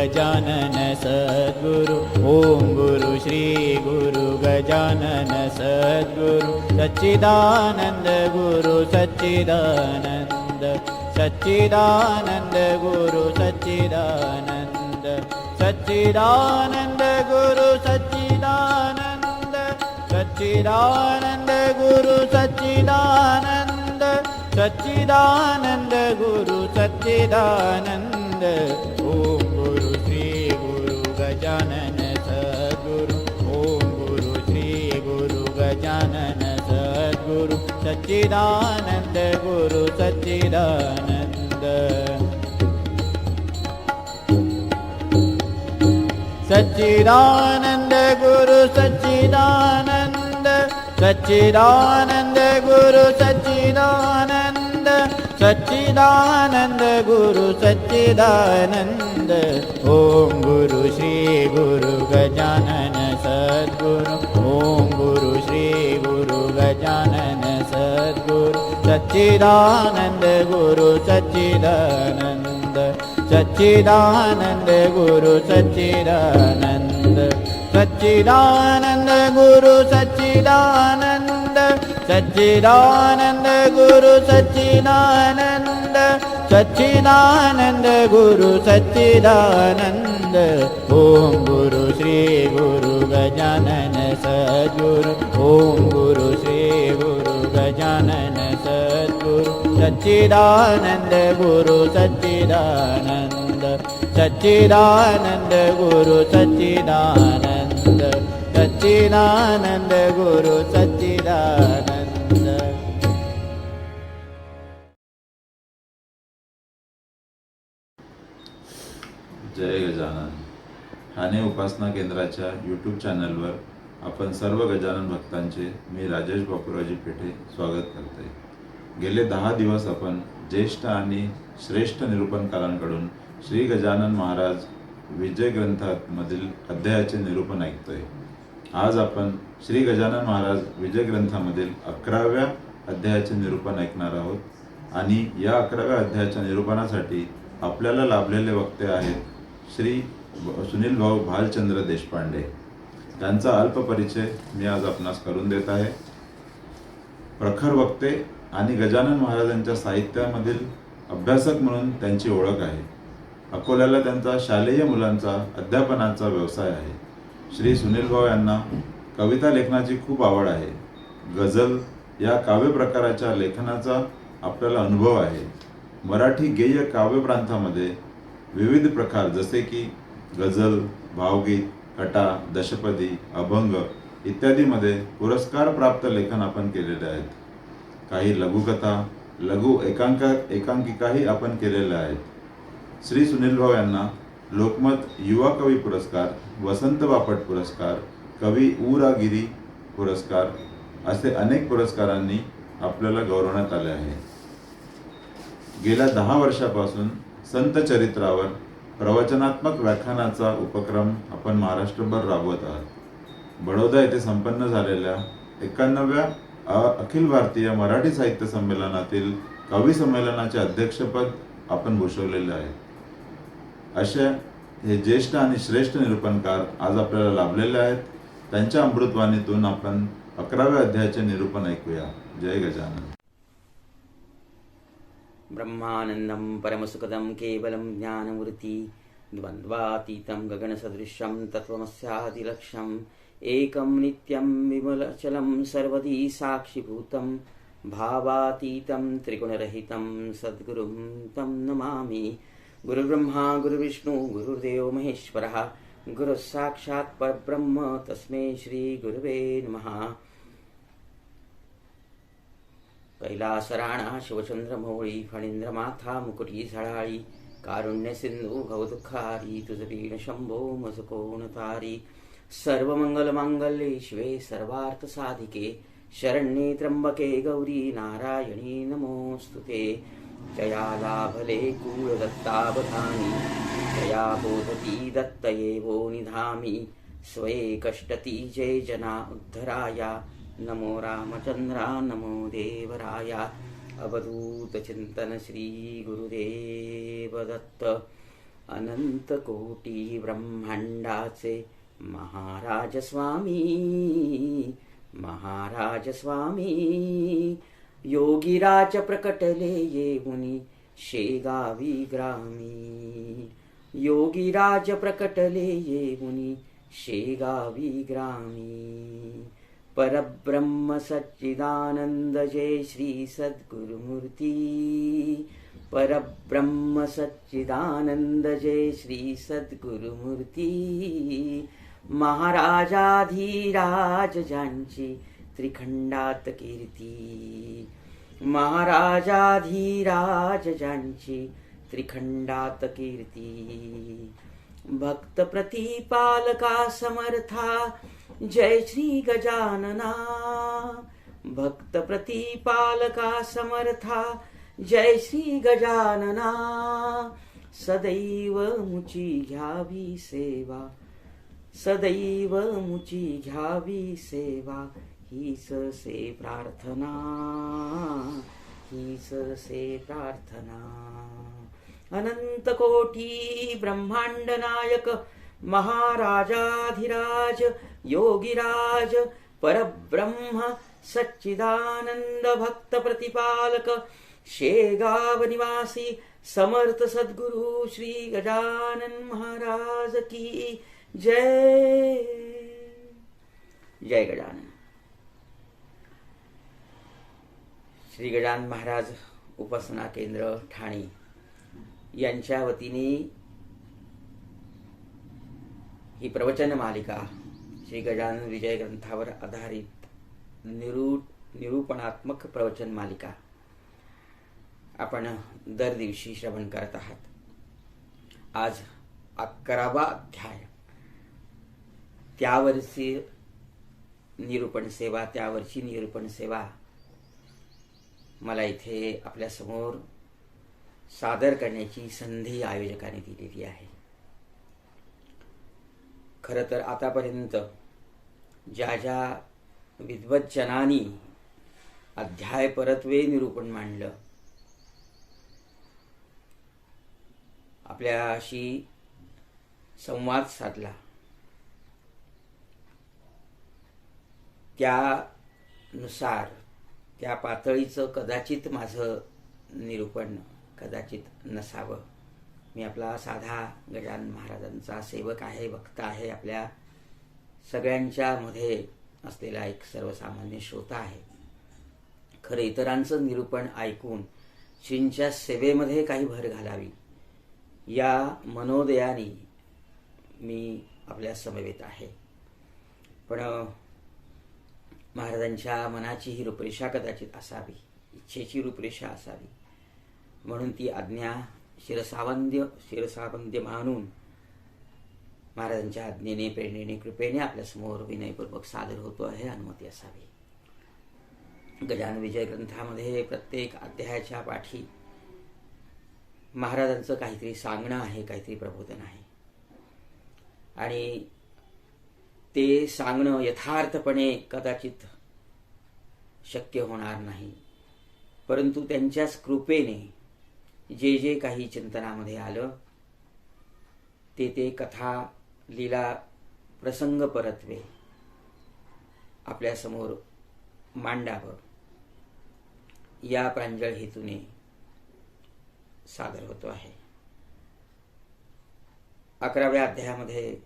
गजानन सद्गुरु ओम गुरु श्री गुरु गजानन सद्गुरु सच्चिदानंद गुरु सच्चिदानंद सच्चिदानंद गुरु सच्चिदानंद सच्चिदानंद गुरु सच्चिदानंद सच्चिदानंद गुरु सच्चिदानंद सच्चिदानंद गुरु सच्चिदानंद ओम गुरु श्री गुरु गजानन सद्गुरु ओम गुरु श्री गुरु गजानन सद्गुरु सच्चिदानंद गुरु सच्चिदानंद सच्चिदानंद गुरु सच्चिदानंद सच्चिदानंद गुरु सच्चिदानंद सच्चिदानंद गुरु सच्चिदानंद ओम गुरु श्री गुरु गजानन सद्गुरु ओम गुरु श्री गुरु गजानन सद्गुरु सच्चिदानंद गुरु सच्चिदानंद सच्चिदानंद गुरु सच्चिदानंद सच्चिदानंद गुरु सच्चिदानंद सच्चिदानंद गुरु सच्चिदानंद सच्चिदानंद गुरु सच्चिदानंद ओम गुरु श्री गुरु गजानन सद्गुरु ओम गुरु श्री गुरु गजानन सद्गुरु सच्चिदानंद गुरु सच्चिदानंद सच्चिदानंद गुरु सच्चिदानंद सच्चिदानंद गुरु सच्चिदानंद। जय गजानन। ठाणे उपासना केंद्राच्या यूट्यूब चॅनलवर आपण सर्व गजानन भक्तांचे मी राजेश बापूरावजी पेठे स्वागत करते। गेले 10 दिवस आपण ज्येष्ठ आणि श्रेष्ठ निरूपणकारांकडून श्री गजानन महाराज विजय ग्रंथामधील अध्यायाचे निरूपण ऐकतोय। आज आपण श्री गजानन महाराज विजय ग्रंथामधील 11व्या अध्यायाचे निरूपण ऐकणार आहोत आणि या 11व्या अध्यायाच्या निरूपणासाठी आपल्याला लाभलेले वक्ते आहेत श्री सुनील भाऊ भालचंद्र देशपांडे। त्यांचा अल्प परिचय मी आज आपणास करून देत आहे। प्रखर वक्ते आणि गजानन महाराजांच्या साहित्यामधील अभ्यासक म्हणून त्यांची ओळख आहे। अकोल्याला त्यांचा शालेय मुलांचा अध्यापनाचा व्यवसाय आहे। श्री सुनील भाऊ यांना कविता लेखनाची खूप आवड आहे। गझल या काव्य प्रकाराच्या लेखनाचा आपल्याला अनुभव आहे। मराठी गेय काव्य प्रांतामध्ये विविध प्रकार जसे की गझल, भावगीत, कटा, दशपदी, अभंग इत्यादीमध्ये पुरस्कार प्राप्त लेखन आपण केलेले आहेत। काही लघुकथा, लघु एकांकिकाही आपण केलेल्या आहेत। श्री सुनील भाऊ यांना लोकमत युवा कवी पुरस्कार, वसंत बापट पुरस्कार, कवी उ.रा.गिरी पुरस्कार असे अनेक पुरस्कारांनी आपल्याला गौरवण्यात आले आहे। गेल्या 10 वर्षापासून संत चरित्रावर प्रवचनात्मक व्याख्यानाचा उपक्रम आपण महाराष्ट्रभर राबवत आहात। बडोदा येथे संपन्न झालेल्या 91व्या अखिल भारतीय मराठी साहित्य संमेलनातील कवी संमेलनाचे अध्यक्षपद आपण भूषवलेले आहे। अशा हे ज्येष्ठ आणि श्रेष्ठ निरूपणकार आज आपल्याला लाभलेले आहेत। त्यांच्या अमृतवाणीतून आपण 11व्या अध्यायाचे निरूपण ऐकूया। जय गजानन। ब्रह्मानंदं परमसुखदं केवलं ज्ञानमूर्ति द्वन्द्वातीतं गगनसदृशं तत्त्वमस्यादिलक्ष्यम् एकं नित्यं विमलचलं सर्वदी साक्षिभूतं भावातीतं त्रिगुणरहितं सद्गुरुं तं नमामि। गुरुब्रह्मा गुरुविष्णु गुरुदेव महेश्वरः गुरुः साक्षात् परब्रह्म तस्मै श्री गुरुवे नमः। कैलासराणा शिवचंद्रमौळी फणींद्रमाथा मुकुटी झळाळी कारुण्य सिंधू भवदुःखारी तुझ शंभो मजकोणतारी सर्वमंगलमांगल्ये शिवे सर्वार्थ साधिके शरण्ये त्र्यंबके गौरी नारायणी नमोस्तुते। जया लाभले कूलदत्तावधानी जया बोधती दत्तये वो निधामी स्वये कष्टती जय जना उद्धराया नमो रामचंद्रा नमो देवराया। अवधूत चिंतन श्री गुरुदेव दत्त। अनंत कोटी ब्रह्मांडाचे महाराज स्वामी, महाराज स्वामी. योगीराज प्रकटले येऊनी शेगावी ग्रामी, योगीराज प्रकटले येऊनी शेगावी ग्रामी. परब्रह्म सच्चिदानंद जय श्री सद्गुरुमूर्ती, परब्रह्म सच्चिदानंद जय श्री सद्गुरुमूर्ती. महाराजाधीराज ज्यांची त्रिखंडात कीर्ती, महाराजाधीराज ज्यांची त्रिखंडात कीर्ती. भक्त प्रतिपालका समर्था जय श्री गजानना, भक्त प्रतिपालका समर्था जय श्री गजानना. सदैव मुची घ्यावी सेवा, सदैव मुची घ्यावी सेवा. हीच से प्रार्थना, हीच से प्रार्थना. अनंत कोटी ब्रह्मांड नायक महाराजाधिराज योगीराज परब्रह्म सच्चिदानंद भक्त प्रतिपालक शेगाव निवासी समर्थ सद्गुरु श्री गजानन महाराज की जय. जय गजानन. श्री गजानन महाराज उपासना केंद्र ठाणे यांच्या वतीने ही प्रवचन मालिका श्री गजानन विजय ग्रंथावर आधारित निरूपणात्मक प्रवचन मालिका आपण दर दिवशी श्रवण करत आहात. आज 11वा अध्याय, त्यावरची निरूपण सेवा, त्यावरची निरूपण सेवा मला इथे आपल्या समोर सादर करण्याची संधी आयोजकांनी दिलेली आहे. खरं तर आतापर्यंत ज्या ज्या विद्वज्जनांनी अध्याय परत्वे निरूपण मांडलं, आपल्याशी संवाद साधला, त्यानुसार त्या पातळीचं कदाचित माझं निरूपण कदाचित नसावं. मी आपला साधा गजानन महाराजांचा सेवक आहे, भक्त आहे, आपल्या सगळ्यांच्या मध्ये असलेला एक सर्वसामान्य श्रोता आहे. खरं इतरांचं निरूपण ऐकून श्रींच्या सेवेमध्ये काही भर घालावी या मनोदयाने मी आपल्या समवेत आहे. पण महाराजांच्या मनाची ही रूपरेषा कदाचित असावी, इच्छेची रूपरेषा असावी, म्हणून ती आज्ञा शिरसावंद्य मानून महाराजांच्या आज्ञेने, प्रेरणेने, कृपेने आपल्यासमोर विनयपूर्वक सादर होतो आहे. अनुमती असावी. गजानन विजय ग्रंथामध्ये प्रत्येक अध्यायाच्या पाठी महाराजांचं काहीतरी सांगणं आहे, काहीतरी प्रबोधन आहे, आणि ते सांगणं यथार्थपणे कदाचित शक्य होणार नाही, परंतु त्यांच्याच कृपेने जे जे काही चिंतनामध्ये आलं ते कथा, लीला, प्रसंग परत्वे आपल्यासमोर मांडावं या प्रांजळ हेतूने सादर होतो आहे. 11व्या अध्यायामध्ये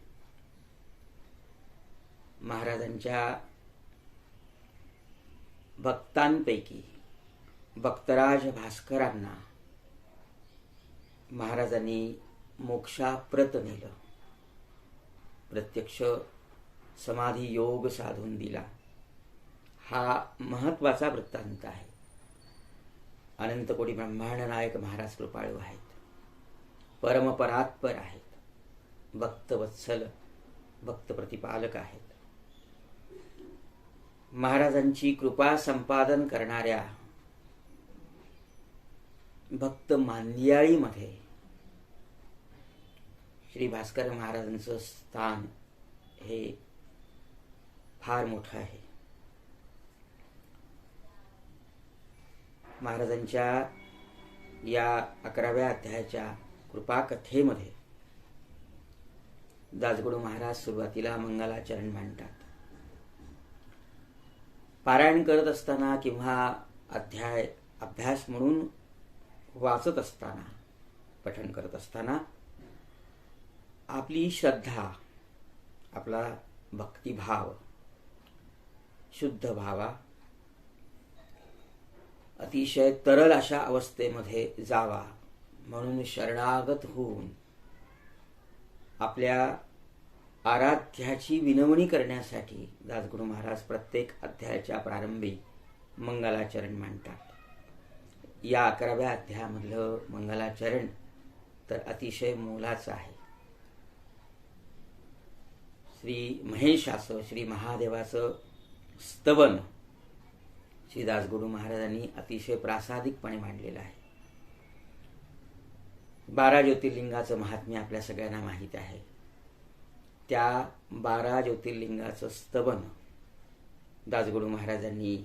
महाराजांच्या भक्तांपैकी भक्तराज भास्करांना महाराजांनी मोक्षाप्रत नेलं, प्रत्यक्ष समाधी योग साधून दिला. हा महत्वाचा वृत्तांत आहे. अनंत कोटी ब्रह्मांड नायक महाराज कृपाळू आहेत, परमपरात्पर आहेत, भक्तवत्सल, भक्त प्रतिपालक आहेत. महाराजांची कृपा संपादन करणाऱ्या भक्त मांदियाळीमध्ये श्री भास्कर महाराजांचं स्थान हे फार मोठं आहे. महाराजांच्या या 11व्या अध्यायाच्या कृपा कथेमध्ये दासगणू महाराज सुरुवातीला मंगलाचरण मांडतात. पारायण करत असताना किंवा अभ्यास म्हणून वाचत असताना, पठण करत असताना आपली श्रद्धा, आपला भक्तिभाव शुद्ध व्हावा, अतिशय तरल अशा अवस्थेमध्ये जावा म्हणून शरणागत होऊन आपल्या आराध्याची विनवणी करण्यासाठी दासगणू महाराज प्रत्येक अध्यायाच्या प्रारंभी मंगलाचरण मांडतात. या 11व्या अध्यायामधलं मंगलाचरण तर अतिशय मोलाचं आहे. श्री महेशाचं, श्री महादेवाचं स्तवन श्री दासगणू महाराजांनी अतिशय प्रासादिकपणे मांडलेलं आहे. 12 ज्योतिर्लिंगाचं महात्म्य आपल्या सगळ्यांना माहीत आहे. त्या 12 ज्योतिर्लिंगाचं स्तवन दासगणू महाराजांनी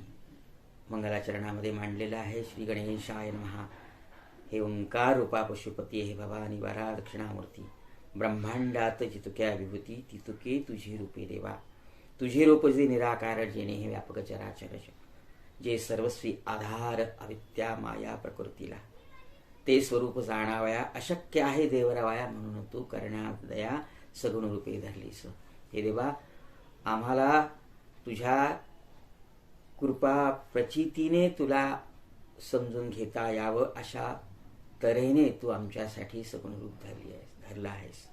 मंगलाचरणामध्ये मांडलेलं आहे. श्री गणेशाय नमः. हे ओंकार रूपा पशुपती, हे भवानी वरा दक्षिणामूर्ती, ब्रह्मांडात जितुक्या विभूती, तितुके तुझे रूपे देवा. तुझे रूप जे निराकार, जेणे हे व्यापक चराचर, जे सर्वस्वी आधार अविद्या माया प्रकृतीला, ते स्वरूप जाणावया अशक्य आहे देवरावया, म्हणून तू करण्यात दया सगुण रूपे धरलीस. हे देवा, आम्हाला तुझ्या कृपा प्रचितीने तुला समजून घेता यावं अशा तऱ्हेने तू आमच्यासाठी सगुण रूप धरला आहेस.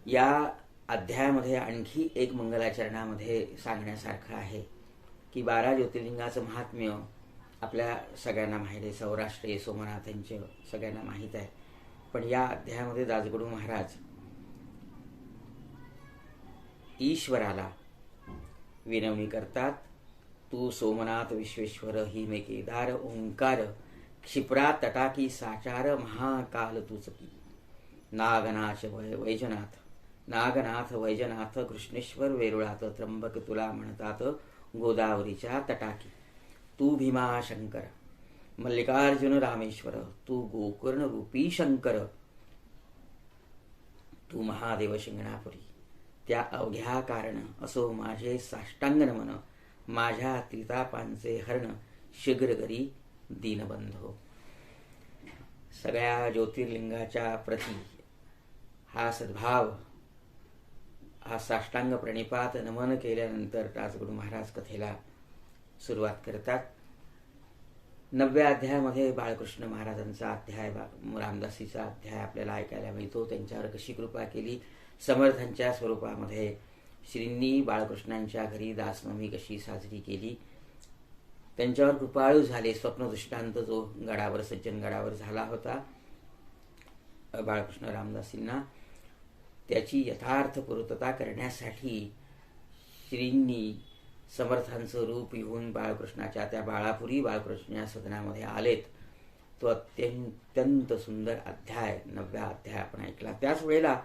या अध्यायामध्ये आणखी एक मंगलाचरणामध्ये सांगण्यासारखं आहे की 12 ज्योतिर्लिंगाचं महात्म्य आपल्या सगळ्यांना माहीत आहे. सौराष्ट्रीय सोमनाथांचे सगळ्यांना माहीत आहे. पण या अध्यायामध्ये दासगणू महाराज ईश्वराला विनवणी करतात. तू सोमनाथ विश्वेश्वर, हिमे केदार ओंकार, क्षिप्रा तटाकी साचार, महाकाल तुचकी, नागनाथ वैजनाथ, नागनाथ वैजनाथ, कृष्णेश्वर वेरुळात, त्र्यंबक तुला म्हणतात गोदावरीच्या तटाकी. तू भीमाशंकर, मल्लिकार्जुन रामेश्वर, तू गोकर्ण रूपी शंकर, तू महादेव शिंगणापुरी. त्या अवघ्या कारण असो माझे साष्टांग नमन, माझ्या त्रितापांचे हरण, शीघ्र करी दीनबंधो. सगळ्या ज्योतिर्लिंगाच्या प्रती हा सद्भाव, हा साष्टांग प्रणिपात नमन केल्यानंतर दासगणू महाराज कथेला सुरुवात करतात. 9व्या अध्यायामध्ये बाळकृष्ण महाराजांचा अध्याय, रामदासीचा अध्याय आपल्याला ऐकायला मिळतो. त्यांच्यावर कशी कृपा केली, समर्थांच्या स्वरूपामध्ये श्रींनी बाळकृष्णांच्या घरी दासनवमी कशी साजरी केली, त्यांच्यावर कृपाळू झाले. स्वप्नदृष्टांत जो गडावर, सज्जन गडावर झाला होता बाळकृष्ण रामदासींना, त्याची यथार्थ पूर्तता करण्यासाठी श्रींनी समर्थांचं रूप घेऊन बाळकृष्णाच्या त्या बाळापुरी बाळकृष्ण सदनामध्ये आलेत. तो अत्यंत सुंदर अध्याय 9व्या अध्याय आपण ऐकला. त्याच वेळेला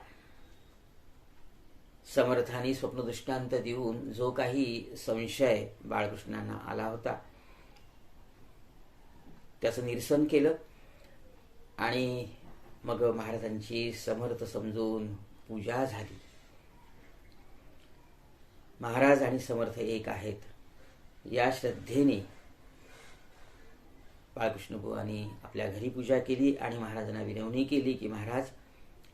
समर्थांनी स्वप्नदृष्टांत देऊन जो काही संशय बाळकृष्णांना आला होता त्याचं निरसन केलं आणि मग महाराजांची समर्थ समजून पूजा झाली. महाराज आणि समर्थ एक आहेत या श्रद्धेने बाळकृष्ण बुवांनी आपल्या घरी पूजा केली आणि महाराजांना विनवणी केली की महाराज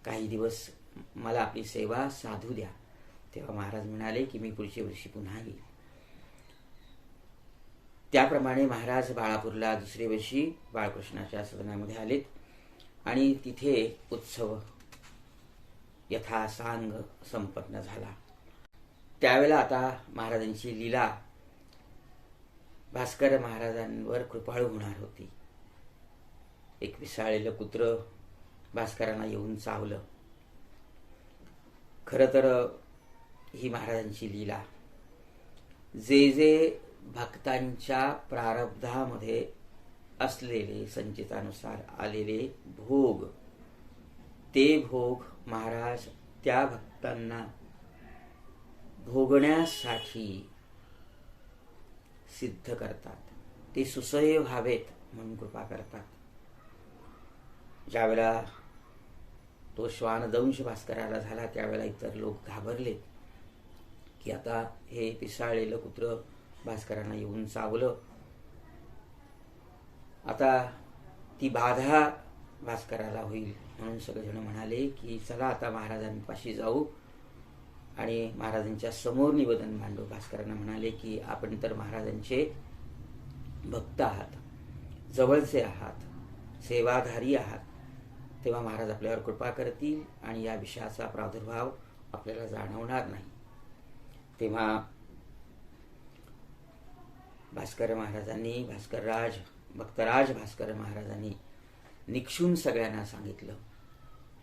काही दिवस मला आपली सेवा साधू द्या. तेव्हा महाराज म्हणाले की मी पुढच्या वर्षी पुन्हा येईल. त्याप्रमाणे महाराज बाळापूरला दुसऱ्या वर्षी बाळकृष्णाच्या सदनामध्ये आलेत आणि तिथे उत्सव यथासांग संपन्न झाला. त्यावेळेला आता महाराजांची लीला भास्कर महाराजांवर कृपाळू होणार होती. एक विसाळलेलं कुत्र भास्करांना येऊन चावलं. खरं तर ही महाराजांची लीला, जे जे भक्तांच्या प्रारब्धामध्ये असलेले संचितानुसार आलेले भोग, ते भोग महाराज त्या भक्तांना भोगण्यासाठी सिद्ध करतात. ते सुसह्य व्हावेत म्हणून कृपा करतात. ज्यावेळेला तो श्वानदंश भास्कराला झाला त्यावेळेला इतर लोक घाबरले की आता हे पिसाळलेलं कुत्रं भास्करांना येऊन चावलं, आता ती बाधा भास्कराला होईल. म्हणून सगळेजण म्हणाले की चला आता महाराजांपाशी जाऊ आणि महाराजांच्या समोर निवेदन मांडू. भास्करांना म्हणाले की आपण तर महाराजांचे भक्त आहात, जवळचे आहात, सेवाधारी आहात, तेव्हा महाराज आपल्यावर कृपा करतील आणि या विषयाचा प्रादुर्भाव आपल्याला जाणवणार नाही. तेव्हा भास्कर महाराजांनी, भक्तराज भास्कर महाराजांनी निक्षून सगळ्यांना सांगितलं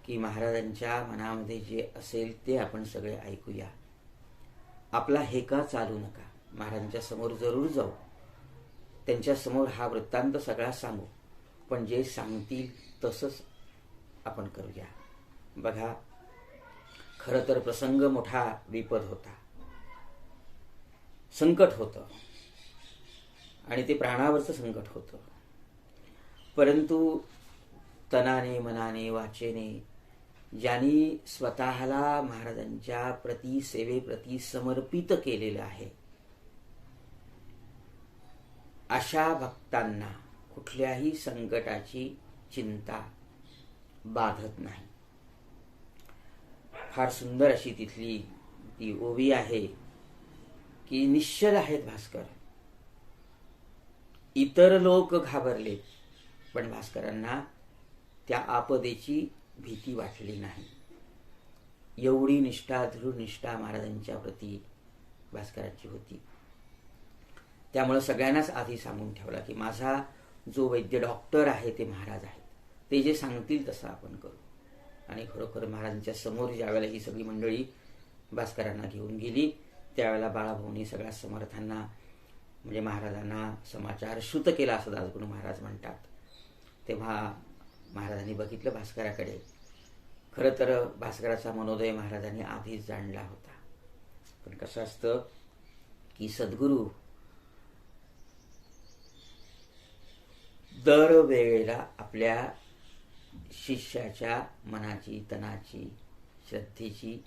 की महाराजांच्या मनामध्ये जे असेल ते आपण सगळे ऐकूया. आपला हेका चालू नका. महाराजांच्या समोर जरूर जाऊ, त्यांच्या समोर हा वृत्तांत सगळा सांगू, पण जे सांगतील तसंच आपण करूया. बघा, खरं तर प्रसंग मोठा विपद होता, संकट होतं आणि ते प्राणावरचं संकट होतं. परंतु तनाने, मनाने, वाचेने ज्यांनी स्वतःला महाराजांच्या प्रति, सेवेप्रती समर्पित केलेलं आहे, अशा भक्तांना कुठल्याही संकटाची चिंता बाधत नाही. फार सुंदर अशी तिथली ती ओवी आहे की निश्चल आहेत भास्कर. इतर लोक घाबरले पण भास्करांना त्या आपदेची भीती वाटली नाही. एवढी निष्ठा, दृढ निष्ठा महाराजांच्या प्रती भास्करांची होती. त्यामुळे सगळ्यांनाच आधी सांगून ठेवला की माझा जो वैद्य डॉक्टर आहे ते महाराज आहेत, ते जे सांगतील तसं आपण करू. आणि खरोखर महाराजांच्या समोर ज्यावेळेला ही सगळी मंडळी भास्करांना घेऊन गेली त्यावेळेला बाळाभाऊनी सगळ्या समर्थांना म्हणजे महाराजांना समाचार श्रुत केला असं दासगुरु महाराज म्हणतात. तेव्हा महाराजांनी बघितलं भास्कराकडे. खरं तर भास्कराचा मनोदय महाराजांनी आधीच जाणला होता. पण कसं असतं की सद्गुरू दरवेळेला आपल्या शिष्याच्या मनाची, तनाची, श्रद्धेची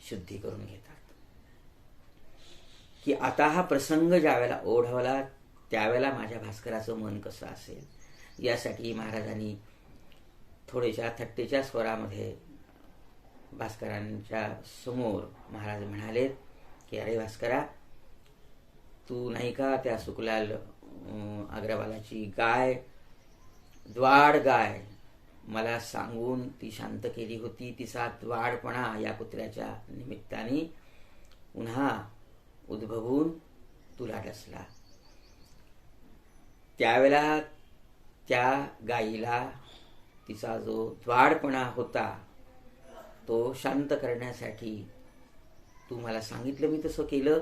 शुद्धी करून घेतात. की आता हा प्रसंग ज्यावेळेला ओढवला त्यावेळेला माझ्या भास्कराचं मन कसं असेल, यासाठी महाराजांनी थोड्याशा थट्टेच्या स्वरामध्ये भास्करांच्या समोर महाराज म्हणाले की अरे भास्करा, तू नाही का त्या सुखलाल अग्रवालाची गाय, द्वाड गाय मला सांगून ती शांत केली होती. तिचा द्वाडपणा या कुत्र्याच्या निमित्ताने पुन्हा उद्भवून तुला डसला. त्यावेळेला त्या गायीला तिचा जो द्वाडपणा होता तो शांत करण्यासाठी तू मला सांगितलं, मी तसं केलं.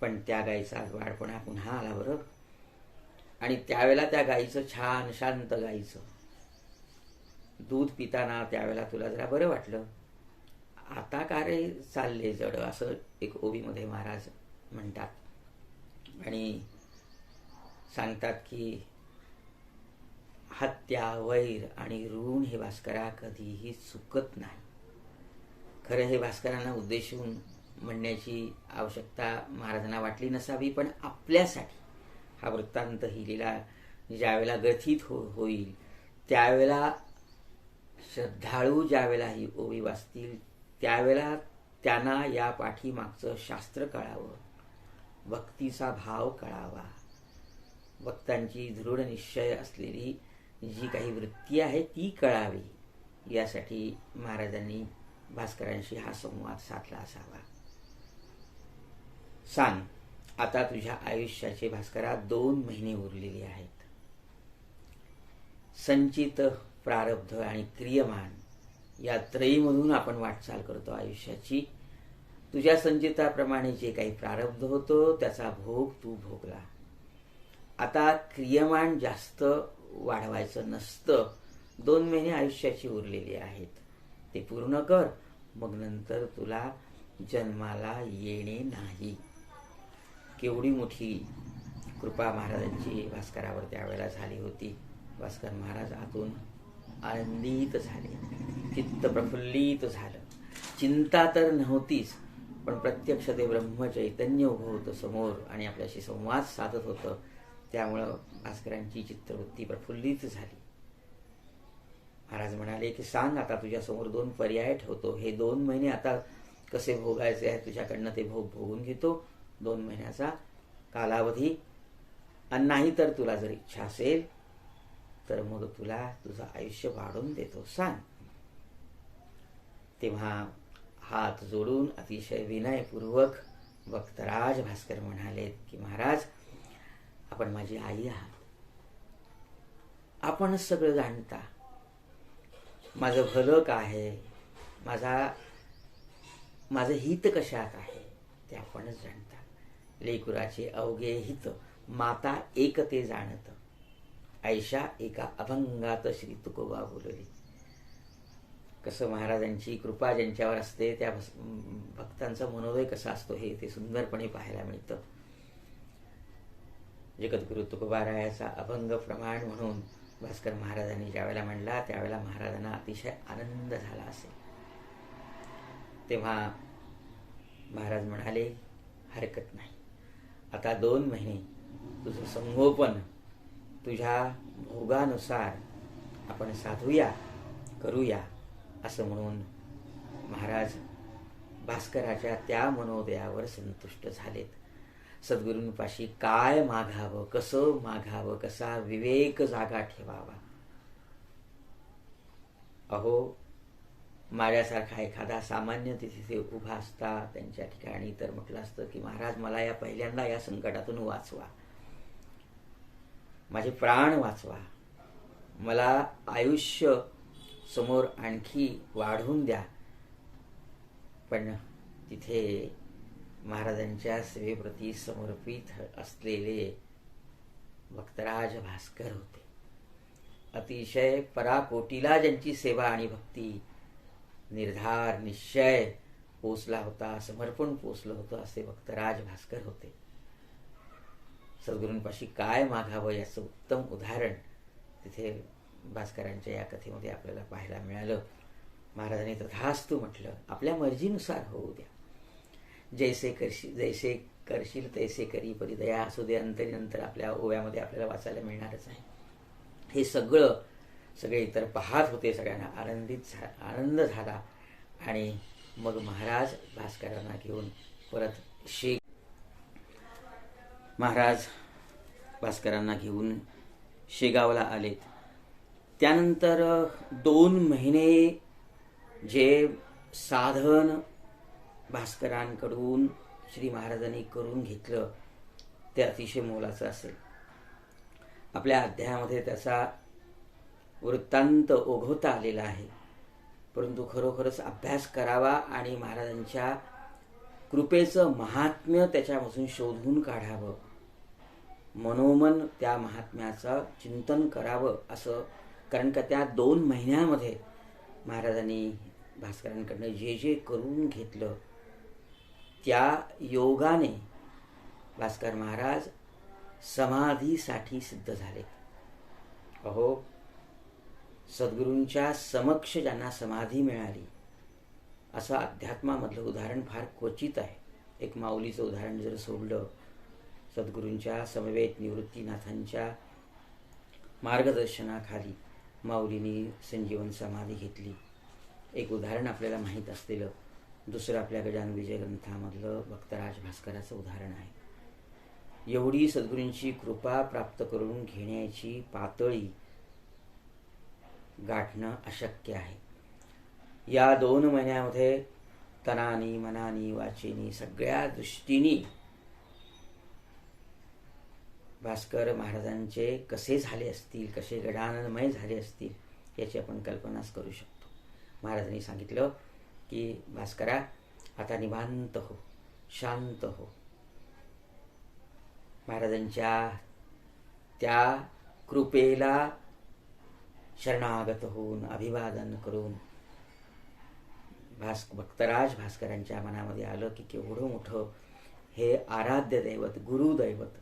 पण त्या गायीचा द्वाडपणा पुन्हा आला बरं. आणि त्यावेळेला त्या गायीचं छान शांत गायीचं दूध पिताना त्यावेळेला तुला जरा बरं वाटलं. आता का रे चालले जड, असं एक ओवीमध्ये महाराज म्हणतात. आणि सांगतात की हत्या, वैर आणि ऋण हे भास्करा कधीही चुकत नाही. खरं हे भास्करांना उद्देशून म्हणण्याची आवश्यकता महाराजांना वाटली नसावी, पण आपल्यासाठी हा वृत्तांत, ही लीला ज्यावेळेला ग्रथित होईल त्यावेळेला श्रद्धाळू ज्यावेळेला ही ओवी वाचतील त्यावेळेला त्यांना या पाठीमागचं शास्त्र कळावं, भक्तीचा भाव कळावा, भक्तांची दृढ निश्चय असलेली जी काही वृत्ती आहे ती कळावी, यासाठी महाराजांनी भास्करांशी हा संवाद साधला असावा. सांग, आता तुझ्या आयुष्याचे भास्करा 2 महिने उरलेले आहेत. संचित, प्रारब्ध आणि क्रियमान या त्रयीमधून आपण वाटचाल करतो आयुष्याची. तुझ्या संचिताप्रमाणे जे काही प्रारब्ध होतं त्याचा भोग तू भोगला. आता क्रियमान जास्त वाढवायचं नसतं. 2 महिने आयुष्याची उरलेली आहेत, ते पूर्ण कर, मग नंतर तुला जन्माला येणे नाही. केवढी मोठी कृपा महाराजांची भास्करावर त्यावेळेला झाली होती. भास्कर महाराज आतून आनंदित झाले, चित्त प्रफुल्लित झालं. चिंता तर नव्हतीच, पण प्रत्यक्ष ते ब्रह्मचैतन्य उभं होतं समोर आणि आपल्याशी संवाद साधत होतं. त्यामुळं भास्करांची चित्तवृत्ती प्रफुल्लित झाली. महाराज म्हणाले की सांग, आता तुझ्यासमोर 2 पर्याय ठेवतो. हे 2 महिने आता कसे भोगायचे आहे तुझ्याकडनं ते भोगून घेतो, 2 महिन्याचा कालावधी. आणि नाही तर तुला जर इच्छा असेल तर मग तुला तुझं आयुष्य वाढवून देतो, सांग. तेव्हा हात जोडून अतिशय विनयपूर्वक भक्तराज भास्कर म्हणाले की महाराज, आपण माझी आई आहात, आपणच सगळं जाणता, माझं भलं काय आहे, माझं हित कशात आहे ते आपणच जाणता. लेकुराचे अवघे हित माता एक ते जाणत, ऐशा एका अभंगात श्री तुकोबा बोलली. कसं महाराजांची कृपा ज्यांच्यावर असते त्या भक्तांचा मनोदय कसा असतो हे ते सुंदरपणे पाहायला मिळतं. जगद्गुरु तुकोबारायाचा अभंग प्रमाण म्हणून भास्कर महाराजांनी ज्यावेळेला म्हणला त्यावेळेला महाराजांना अतिशय आनंद झाला असेल. तेव्हा महाराज म्हणाले, हरकत नाही, आता 2 महिने तुझं संगोपन तुझ्या भोगानुसार आपण साधूया, करूया, असं म्हणून महाराज भास्कराच्या त्या मनोदयावर संतुष्ट झालेत. सद्गुरूंपाशी काय मागावं, कसं मागावं, कसा विवेक जागा ठेवावा. अहो, माझ्यासारखा एखादा सामान्य तिथे उभा असता त्यांच्या ठिकाणी तर म्हटलं असतं की महाराज मला या पहिल्यांदा या संकटातून वाचवा, माझे प्राण वाचवा, मला आयुष्य समोर आणखी वाढवून द्या. पण तिथे महाराजांच्या सेवेप्रती समर्पित असलेले भक्तराज भास्कर होते. अतिशय पराकोटीला ज्यांची सेवा आणि भक्ती, निर्धार, निश्चय पोचला होता, समर्पण पोचलं होतं, असे भक्तराज भास्कर होते. सद्गुरूंपाशी काय मागावं याचं उत्तम उदाहरण तिथे भास्करांच्या या कथेमध्ये आपल्याला पाहायला मिळालं. महाराजांनी तथास्तु म्हटलं, आपल्या मर्जीनुसार होऊ द्या, जैसे करशील तैसे करी परिदया असू दे. अंतरी आपल्या ओव्यामध्ये आपल्याला वाचायला मिळणारच आहे. हे सगळे इतर पाहत होते, सगळ्यांना आनंद झाला. आणि मग महाराज भास्करांना घेऊन परत महाराज भास्करांना घेऊन शेगावला आलेत. त्यानंतर 2 महिने जे साधन भास्करांकडून श्री महाराजांनी करून घेतलं ते अतिशय मोलाचं असेल. आपल्या अध्यायामध्ये त्याचा वृत्तांत ओघवता आलेला आहे, परंतु खरोखरच अभ्यास करावा आणि महाराजांच्या कृपेचं महात्म्य त्याच्यापासून शोधून काढावं, मनोमन त्या महात्म्याचं चिंतन करावं असं. कारण का त्या 2 महिन्यामध्ये महाराजांनी भास्करांकडनं जे करून घेतलं त्या योगाने भास्कर महाराज समाधीसाठी सिद्ध झाले. अहो, सद्गुरूंच्या समक्ष ज्यांना समाधी मिळाली असं अध्यात्मामधलं उदाहरण फार क्वचित आहे. एक माऊलीचं उदाहरण जर सोडलं, सद्गुरूंच्या समवेत निवृत्तीनाथांच्या मार्गदर्शनाखाली माऊलींनी संजीवन समाधी घेतली, एक उदाहरण आपल्याला माहीत असलेलं. दुसरं आपल्या गजानन विजय ग्रंथामधलं भक्तराज भास्कराचं उदाहरण आहे. एवढी सद्गुरूंची कृपा प्राप्त करून घेण्याची पातळी गाठणं अशक्य आहे. या 2 महिन्यामध्ये तनानी, मनानी, वाचेनी सगळ्या दृष्टींनी भास्कर महाराजांचे कसे झाले असतील, कसे गजाननमय झाले असतील याची आपण कल्पनाच करू शकतो. महाराजांनी सांगितलं की भास्करा, आता निवांत हो, शांत हो. महाराजांच्या त्या कृपेला शरणागत होऊन अभिवादन करून भक्तराज भास्करांच्या मनामध्ये आलं की केवढं मोठं हे आराध्य दैवत, गुरुदैवत,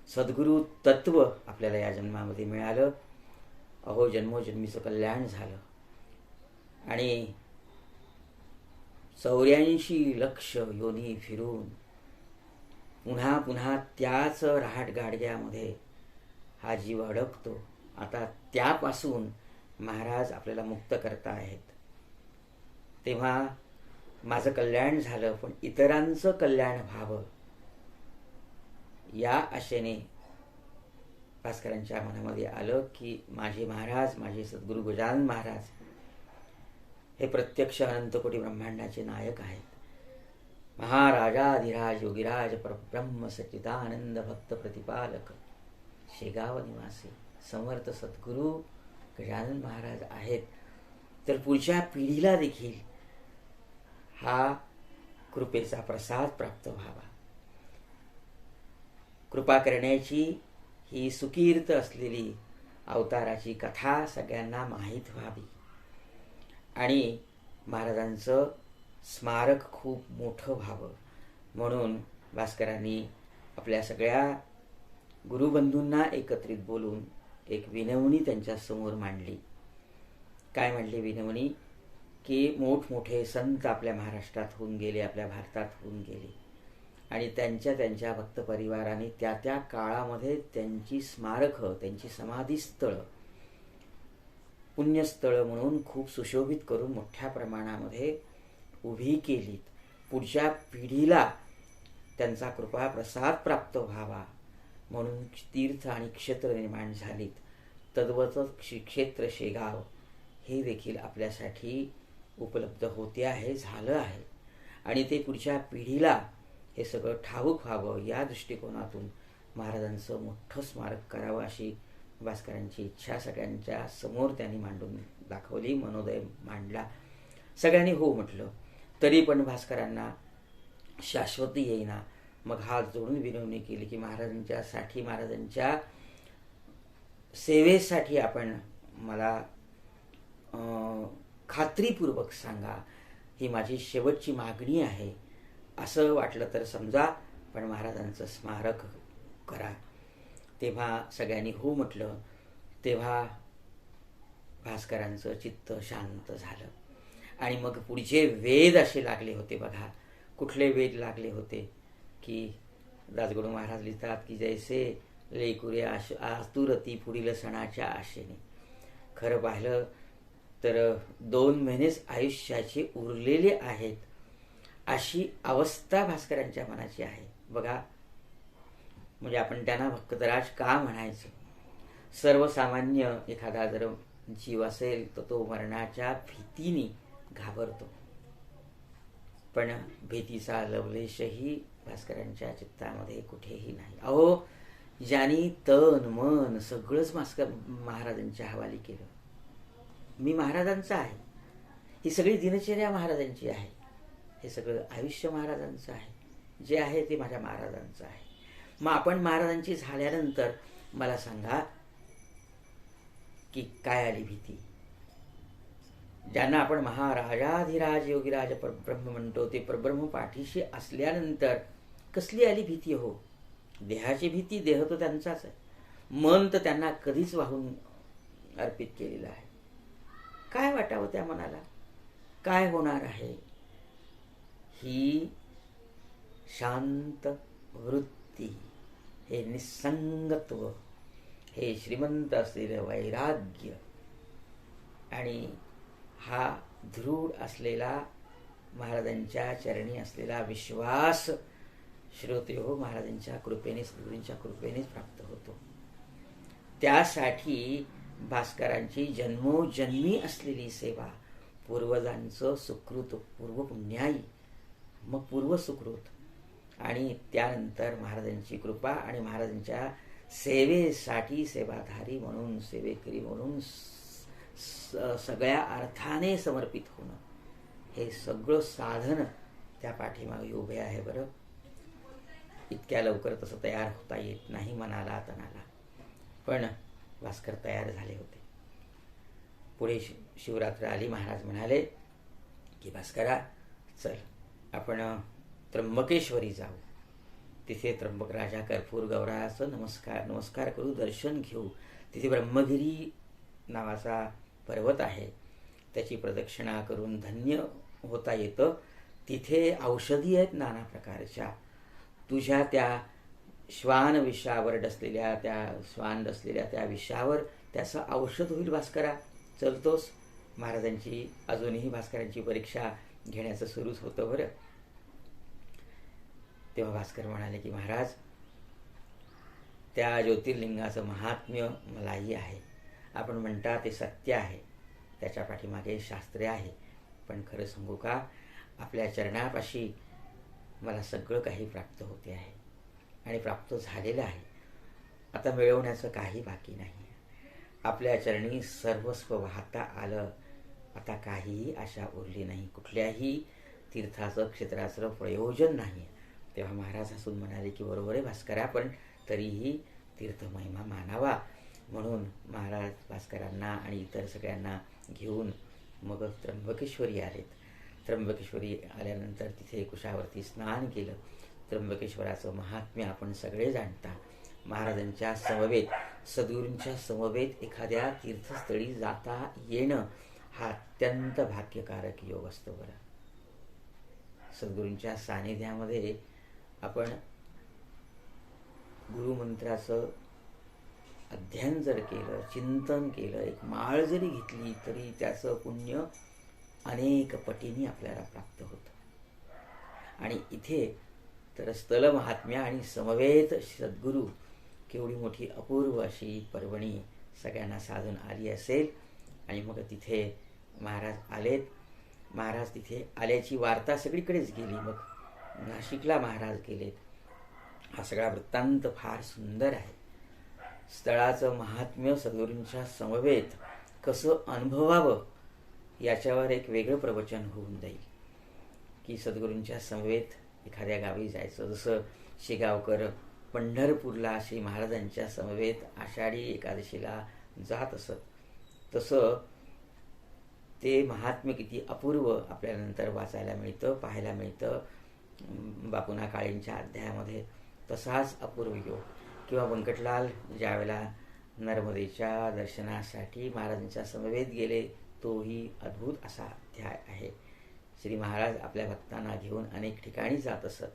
सद्गुरु तत्व आपल्याला या जन्मामध्ये मिळालं. अहो जन्मोजन्मीचं कल्याण झालं आणि 84 लक्ष योनी फिरून पुन्हा पुन्हा त्याच रहाट गाडग्यामध्ये हा जीव अडकतो. आता त्यापासून महाराज आपल्याला मुक्त करता आहेत. तेव्हा माझं कल्याण झालं, पण इतरांचं कल्याण व्हावं या आशेने भास्करांच्या मनामध्ये आलं की माझे महाराज, माझे सद्गुरू गजानन महाराज हे प्रत्यक्ष अनंतकोटी ब्रह्मांडाचे नायक आहेत. महाराजाधिराज योगीराज परब्रह्म सच्चिदानंद भक्त प्रतिपालक शेगाव निवासी समर्थ सद्गुरू गजानन महाराज आहेत. तर पुढच्या पिढीला देखील हा कृपेचा प्रसाद प्राप्त व्हावा. कृपा करण्याची ही सुकीर्त असलेली अवताराची कथा सगळ्यांना माहीत व्हावी आणि महाराजांचं स्मारक खूप मोठं व्हावं म्हणून भास्करांनी आपल्या सगळ्या गुरुबंधूंना एकत्रित बोलून एक विनवणी त्यांच्यासमोर मांडली. काय मांडली विनवणी? की मोठमोठे संत आपल्या महाराष्ट्रात होऊन गेले, आपल्या भारतात होऊन गेले आणि त्यांच्या भक्त परिवाराने त्या काळामध्ये त्यांची स्मारकं, त्यांची समाधीस्थळं, पुण्यस्थळं म्हणून खूप सुशोभित करून मोठ्या प्रमाणामध्ये उभी केलीत. पुढच्या पिढीला त्यांचा कृपा प्रसाद प्राप्त व्हावा म्हणून तीर्थ आणि क्षेत्र निर्माण झालीत. तद्वतच क्षेत्र शेगाव हे देखील आपल्यासाठी उपलब्ध होते आहे, झालं आहे आणि ते पुढच्या पिढीला हे सगळं ठाऊक व्हावं या दृष्टिकोनातून महाराजांचं मोठं स्मारक करावं अशी भास्करांची इच्छा सगळ्यांच्या समोर त्यांनी मांडून दाखवली. मनोदय मांडला. सगळ्यांनी हो म्हटलं. तरी पण भास्करांना शाश्वती येईना. मग हात जोडून विनवणी केली की महाराजांच्यासाठी, महाराजांच्या सेवेसाठी आपण मला खात्रीपूर्वक सांगा, ही माझी शेवटची मागणी आहे. असं वाटलं तर समजा, पण महाराजांचं स्मारक करा. तेव्हा सगळ्यांनी हो म्हटलं. तेव्हा भास्करांचं चित्त शांत झालं आणि मग पुढचे वेध असे लागले होते बघा. कुठले वेध लागले होते की दासगणू महाराज लिहितात की जैसे लेकुरे आतुरती पुढील सणाच्या आशेने. खरं पाहिलं तर 2 महिनेच आयुष्याचे उरलेले आहेत अशी अवस्था भास्करांच्या मनाची आहे बघा. म्हणजे आपण त्यांना भक्तराज का म्हणायचं? सर्वसामान्य एखादा जर जीव असेल तर तो मरणाच्या भीतीने घाबरतो, पण भीतीचा लवलेशही भास्करांच्या चित्तामध्ये कुठेही नाही. अहो ज्यांनी तन मन सगळंच महाराजांच्या हवाली केलं. मी महाराजांचा आहे, ही सगळी दिनचर्या महाराजांची आहे, हे सगळं आयुष्य महाराजांचं आहे, जे आहे ते माझ्या महाराजांचं आहे. मग आपण महाराजांची झाल्यानंतर मला सांगा की काय आली भीती? ज्यांना आपण महाराजाधिराज योगीराज परब्रह्म म्हणतो ते परब्रह्म पाठीशी असल्यानंतर कसली आली भीती? हो, देहाची भीती. देह तो त्यांचाच आहे, मन तर त्यांना कधीच वाहून अर्पित केलेलं आहे. काय वाटावं त्या मनाला? काय होणार आहे? ही शांत वृत्ती, हे निसंगत्व, हे श्रीमंत असलेलं वैराग्य आणि हा दृढ असलेला महाराजांच्या चरणी असलेला विश्वास श्रोते हो महाराजांच्या कृपेने, सद्गुरूंच्या कृपेनेच प्राप्त होतो. त्यासाठी भास्करांची जन्मोजन्मी असलेली सेवा, पूर्वजांचं सुकृत, पूर्वपुण्याई, मग पूर्वसुकृत आणि त्यानंतर महाराजांची कृपा आणि महाराजांच्या सेवेसाठी सेवाधारी म्हणून, सेवेकरी म्हणून सगळ्या अर्थाने समर्पित होणं, हे सगळं साधन त्या पाठीमागे उभे आहे. बरं, इतक्या लवकर तसं तयार होता येत नाही मनाला, तनाला, पण भास्कर तयार झाले होते. पुढे शिवरात्र आली. महाराज म्हणाले की भास्करा चल आपण त्र्यंबकेश्वरी जाऊ. तिथे त्र्यंबक राजा कर्पूर गौराचं नमस्कार करू, दर्शन घेऊ. तिथे ब्रह्मगिरी नावाचा पर्वत आहे, त्याची प्रदक्षिणा करून धन्य होता येतं. तिथे औषधी आहेत नाना प्रकारच्या. तुझ्या त्या श्वान विषावर डसलेल्या त्या विषावर त्याचं औषध होईल भास्करा. चलतोस? महाराजांची अजूनही भास्करांची परीक्षा घेण्याचं सुरूच होतं बरं. तेव्हा भास्कर म्हणाले की महाराज, त्या ज्योतिर्लिंगाचं महात्म्य मलाही आहे. आपण म्हणता ते सत्य आहे, त्याच्या पाठीमागे शास्त्रे आहे. पण खरं सांगू का, आपल्या चरणापाशी मला सगळं काही प्राप्त होते आहे आणि प्राप्त झालेलं आहे. आता मिळवण्याचं काही बाकी नाही. आपल्या चरणी सर्वस्व वाहता आलं. आता काहीही आशा उरली नाही. कुठल्याही तीर्थाचं क्षेत्राचं प्रयोजन नाही. तेव्हा महाराज हसून म्हणाले की बरोबर आहे भास्करा, पण तरीही तीर्थमहिमा मानावा. म्हणून महाराज भास्करांना आणि इतर सगळ्यांना घेऊन मग त्र्यंबकेश्वरी आलेत. त्र्यंबकेश्वरी आल्यानंतर तिथे कुशावरती स्नान केलं. त्र्यंबकेश्वराचं महात्म्य आपण सगळे जाणता. महाराजांच्या समवेत, सद्गुरूंच्या समवेत एखाद्या तीर्थस्थळी जाता येणं हा अत्यंत भाग्यकारक योग असतो बरं. सद्गुरूंच्या सानिध्यामध्ये आपण गुरुमंत्राचं अध्ययन जर केलं, चिंतन केलं, एक माळ जरी घेतली तरी त्याचं पुण्य अनेक पटीने आपल्याला प्राप्त होतं. आणि इथे तर स्थल महात्म्य आणि समवेत सद्गुरू, केवढी मोठी अपूर्व अशी पर्वणी सगळ्यांना साधून आली असेल. आणि मग तिथे महाराज आलेत. महाराज तिथे आल्याची वार्ता सगळीकडेच गेली. मग नाशिकला महाराज गेलेत. हा सगळा वृत्तांत फार सुंदर आहे. स्थळाचं महात्म्य सद्गुरूंच्या समवेत कसं अनुभवावं याच्यावर एक वेगळं प्रवचन होऊन जाईल. की सद्गुरूंच्या समवेत एखाद्या गावी जायचं, जसं शेगावकर पंढरपूरला श्री महाराजांच्या समवेत आषाढी एकादशीला जात असत, तसं ते महात्म्य किती अपूर्व आपल्याला नंतर वाचायला मिळतं, पाहायला मिळतं. बापूना काळेंच्या अध्यायामध्ये तसाच अपूर्व योग. किंवा व्यंकटलाल ज्यावेळेला नर्मदेच्या दर्शनासाठी महाराजांच्या समवेत गेले, तोही अद्भुत असा अध्याय आहे. श्री महाराज आपल्या भक्तांना घेऊन अनेक ठिकाणी जात असत.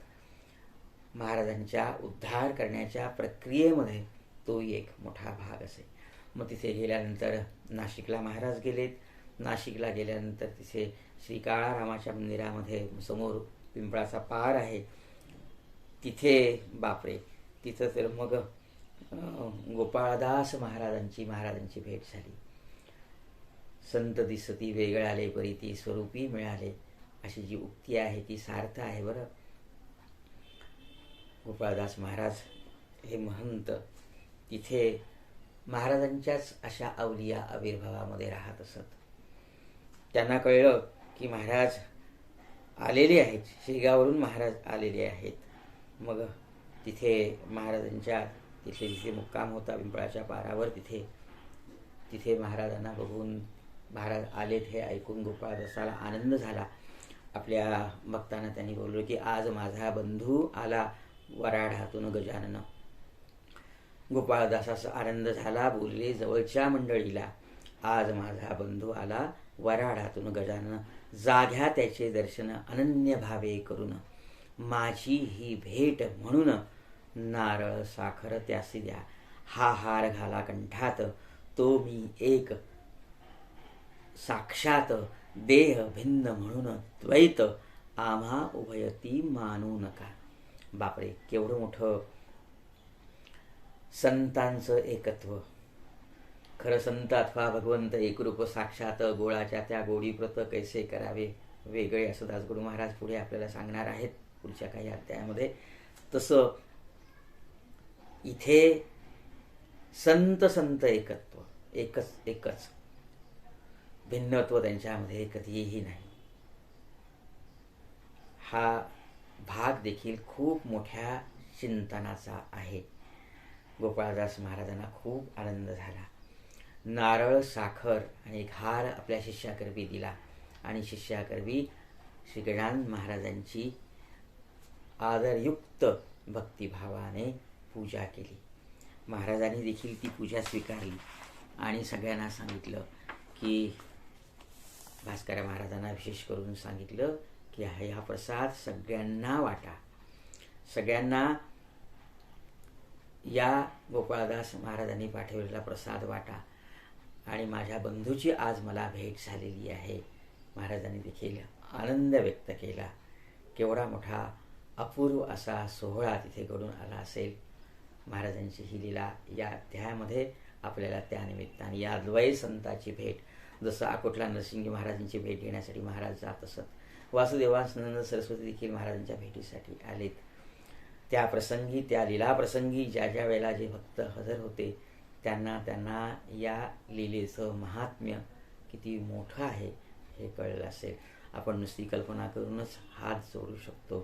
महाराजांच्या उद्धार करण्याच्या प्रक्रियेमध्ये तोही एक मोठा भाग असे. मग तिथे गेल्यानंतर नाशिकला महाराज गेलेत. नाशिकला गेल्यानंतर तिथे श्री काळारामाच्या मंदिरामध्ये समोर पिंपळाचा पार आहे. तिथे बापरे, तिथं तर मग गोपाळदास महाराजांची भेट झाली. संत दिसती वेगळाले परी स्वरूपी मिळाले, अशी जी उक्ती आहे ती सार्थ आहे बरं. गोपाळदास महाराज हे महंत तिथे महाराजांच्याच अशा अवलिया आविर्भावामध्ये राहत असत. त्यांना कळलं की महाराज आलेले आहेत, शेगावरून महाराज आलेले आहेत. मग तिथे महाराजांच्या तिथे मुक्काम होता पिंपळाच्या पारावर. तिथे महाराजांना बघून, महाराज आलेत हे ऐकून गोपाळदासाला आनंद झाला. आपल्या भक्तांना त्यांनी बोललो की आज माझा बंधू आला वराडातून गजानन. गोपाळदासाचा आनंद झाला. बोलले जवळच्या मंडळीला, आज माझा बंधू आला वराडातून गजानन, जाघ्या त्याचे दर्शन अनन्य भावे करून, माझी ही भेट म्हणून नारळ साखर त्यासी द्या, हा हार घाला कंठात, तो मी एक साक्षात देह भिन्न म्हणून द्वैत आम्हा उभयती मानू नका. बापरे, केवढं मोठं संतांचं एकत्व. खरं संत अथवा भगवंत एकरूप साक्षात, गोळाच्या त्या गोडीप्रत कैसे करावे वेगळे, असं दासगुरु महाराज पुढे आपल्याला सांगणार आहेत पुढच्या काही अध्यायामध्ये. तसं इथे संत एकत्व, एकच भिन्नत्व त्यांच्यामध्ये कधीही नाही. हा भाग देखील खूप मोठ्या चिंतनाचा आहे. गोपाळदास महाराजांना खूप आनंद झाला. नारळ साखर आणि एक हार आपल्या शिष्याकरवी दिला आणि शिष्याकरवी श्री गजानन महाराजांची आदरयुक्त भक्तिभावाने पूजा केली. महाराजांनी देखील ती पूजा स्वीकारली. आणि सगळ्यांना सांगितलं की भास्कर महाराजांना विशेष करून सांगितलं की हा प्रसाद सगळ्यांना वाटा, सगळ्यांना या गोपाळदास महाराजांनी पाठवलेला प्रसाद वाटा. आणि माझ्या बंधूची आज मला भेट झालेली आहे. महाराजांनी देखील आनंद व्यक्त केला. केवढा मोठा अपूर्व असा सोहळा तिथे घडून आला असेल. महाराजांची ही लीला या अध्यायामध्ये आपल्याला त्यानिमित्ताने या अद्वैत संताची भेट, जसं अकोटला नरसिंह महाराजांची भेट घेण्यासाठी महाराज जात असत, वासुदेवानंद सरस्वती देखील महाराजांच्या भेटीसाठी आलेत. त्या प्रसंगी, त्या लीला प्रसंगी ज्या ज्या वेळेला जे भक्त हजर होते त्यांना या लीलेचं महात्म्य किती मोठं आहे हे कळलं असेल. आपण नुसती कल्पना करूनच हात जोडू शकतो.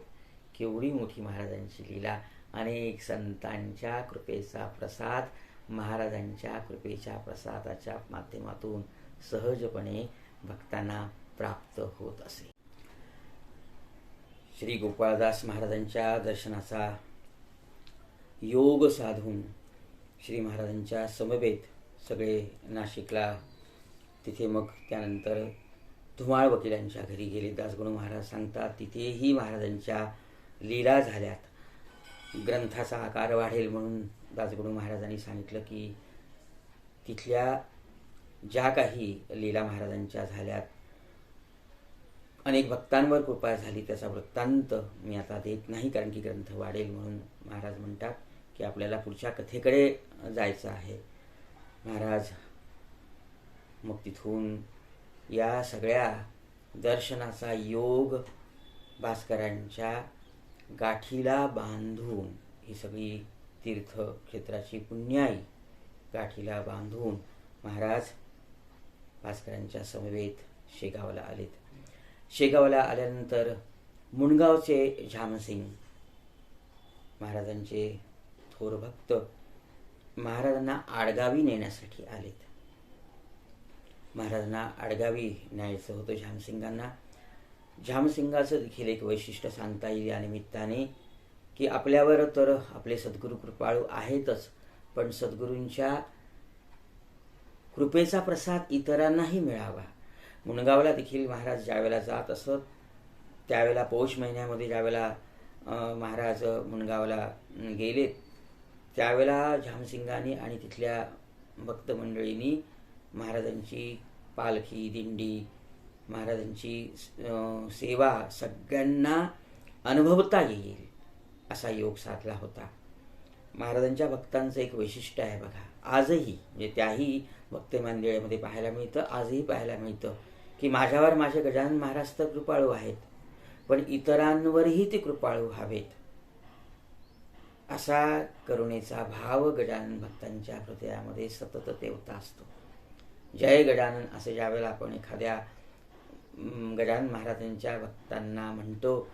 केवढी मोठी महाराजांची लीला. अनेक संतांच्या कृपेचा प्रसाद महाराजांच्या कृपेच्या प्रसादाच्या माध्यमातून सहजपणे भक्तांना प्राप्त होत असे. श्री गोपाळदास महाराजांच्या दर्शनाचा योग साधून श्री महाराजांच्या समवेत सगळे नाशिकला, तिथे मग त्यानंतर धुमाळ वकिलांच्या घरी गेले. दासगणू महाराज सांगतात तिथेही महाराजांच्या लीला झाल्यात. ग्रंथाचा आकार वाढेल म्हणून दासगणू महाराजांनी सांगितलं की तिथल्या ज्या काही लीला महाराजांच्या झाल्यात, अनेक भक्तांवर कृपा झाली, त्याचा वृत्तांत मी आता देत नाही, कारण की ग्रंथ वाढेल म्हणून महाराज म्हणतात की आपल्याला पुढच्या कथेकडे जायचं आहे. महाराज मग तिथून या सगळ्या दर्शनाचा योग भास्करांच्या गाठीला बांधून, ही सगळी तीर्थक्षेत्राची पुण्याई गाठीला बांधून महाराज भास्करांच्या समवेत शेगावला आलेत. शेगावला आल्यानंतर मुणगावचे झामसिंग महाराजांचे थोर भक्त महाराजांना आडगावी नेण्यासाठी आलेत. महाराजांना आडगावी न्यायचं होतं झामसिंगांना. झामसिंगाचं देखील एक वैशिष्ट्य सांगता येईल या निमित्ताने की आपल्यावर तर आपले सद्गुरू कृपाळू आहेतच, पण सद्गुरूंच्या कृपेचा प्रसाद इतरांनाही मिळावा. मुणगावला देखील महाराज ज्यावेळेला जात असत त्यावेळेला पौष महिन्यामध्ये ज्यावेळेला महाराज मुणगावला गेलेत त्यावेळेला झामसिंगांनी आणि तिथल्या भक्त मंडळींनी महाराजांची पालखी दिंडी, महाराजांची सेवा सगळ्यांना अनुभवता येईल असा योग साधला होता. महाराजांच्या भक्तांचं एक वैशिष्ट्य आहे बघा, आजही म्हणजे त्याही भक्त मंदिरामध्ये पाहायला मिळतं, आजही पाहायला मिळतं की माझ्यावर माझे गजानन महाराज तर कृपाळू आहेत, पण इतरांवरही ते कृपाळू व्हावेत असा करुणेचा भाव गजानन भक्तांच्या हृदयामध्ये सतत तेवता असतो. जय गजानन असं ज्यावेळेला आपण एखाद्या गजानन महाराजांच्या भक्तांना म्हणतो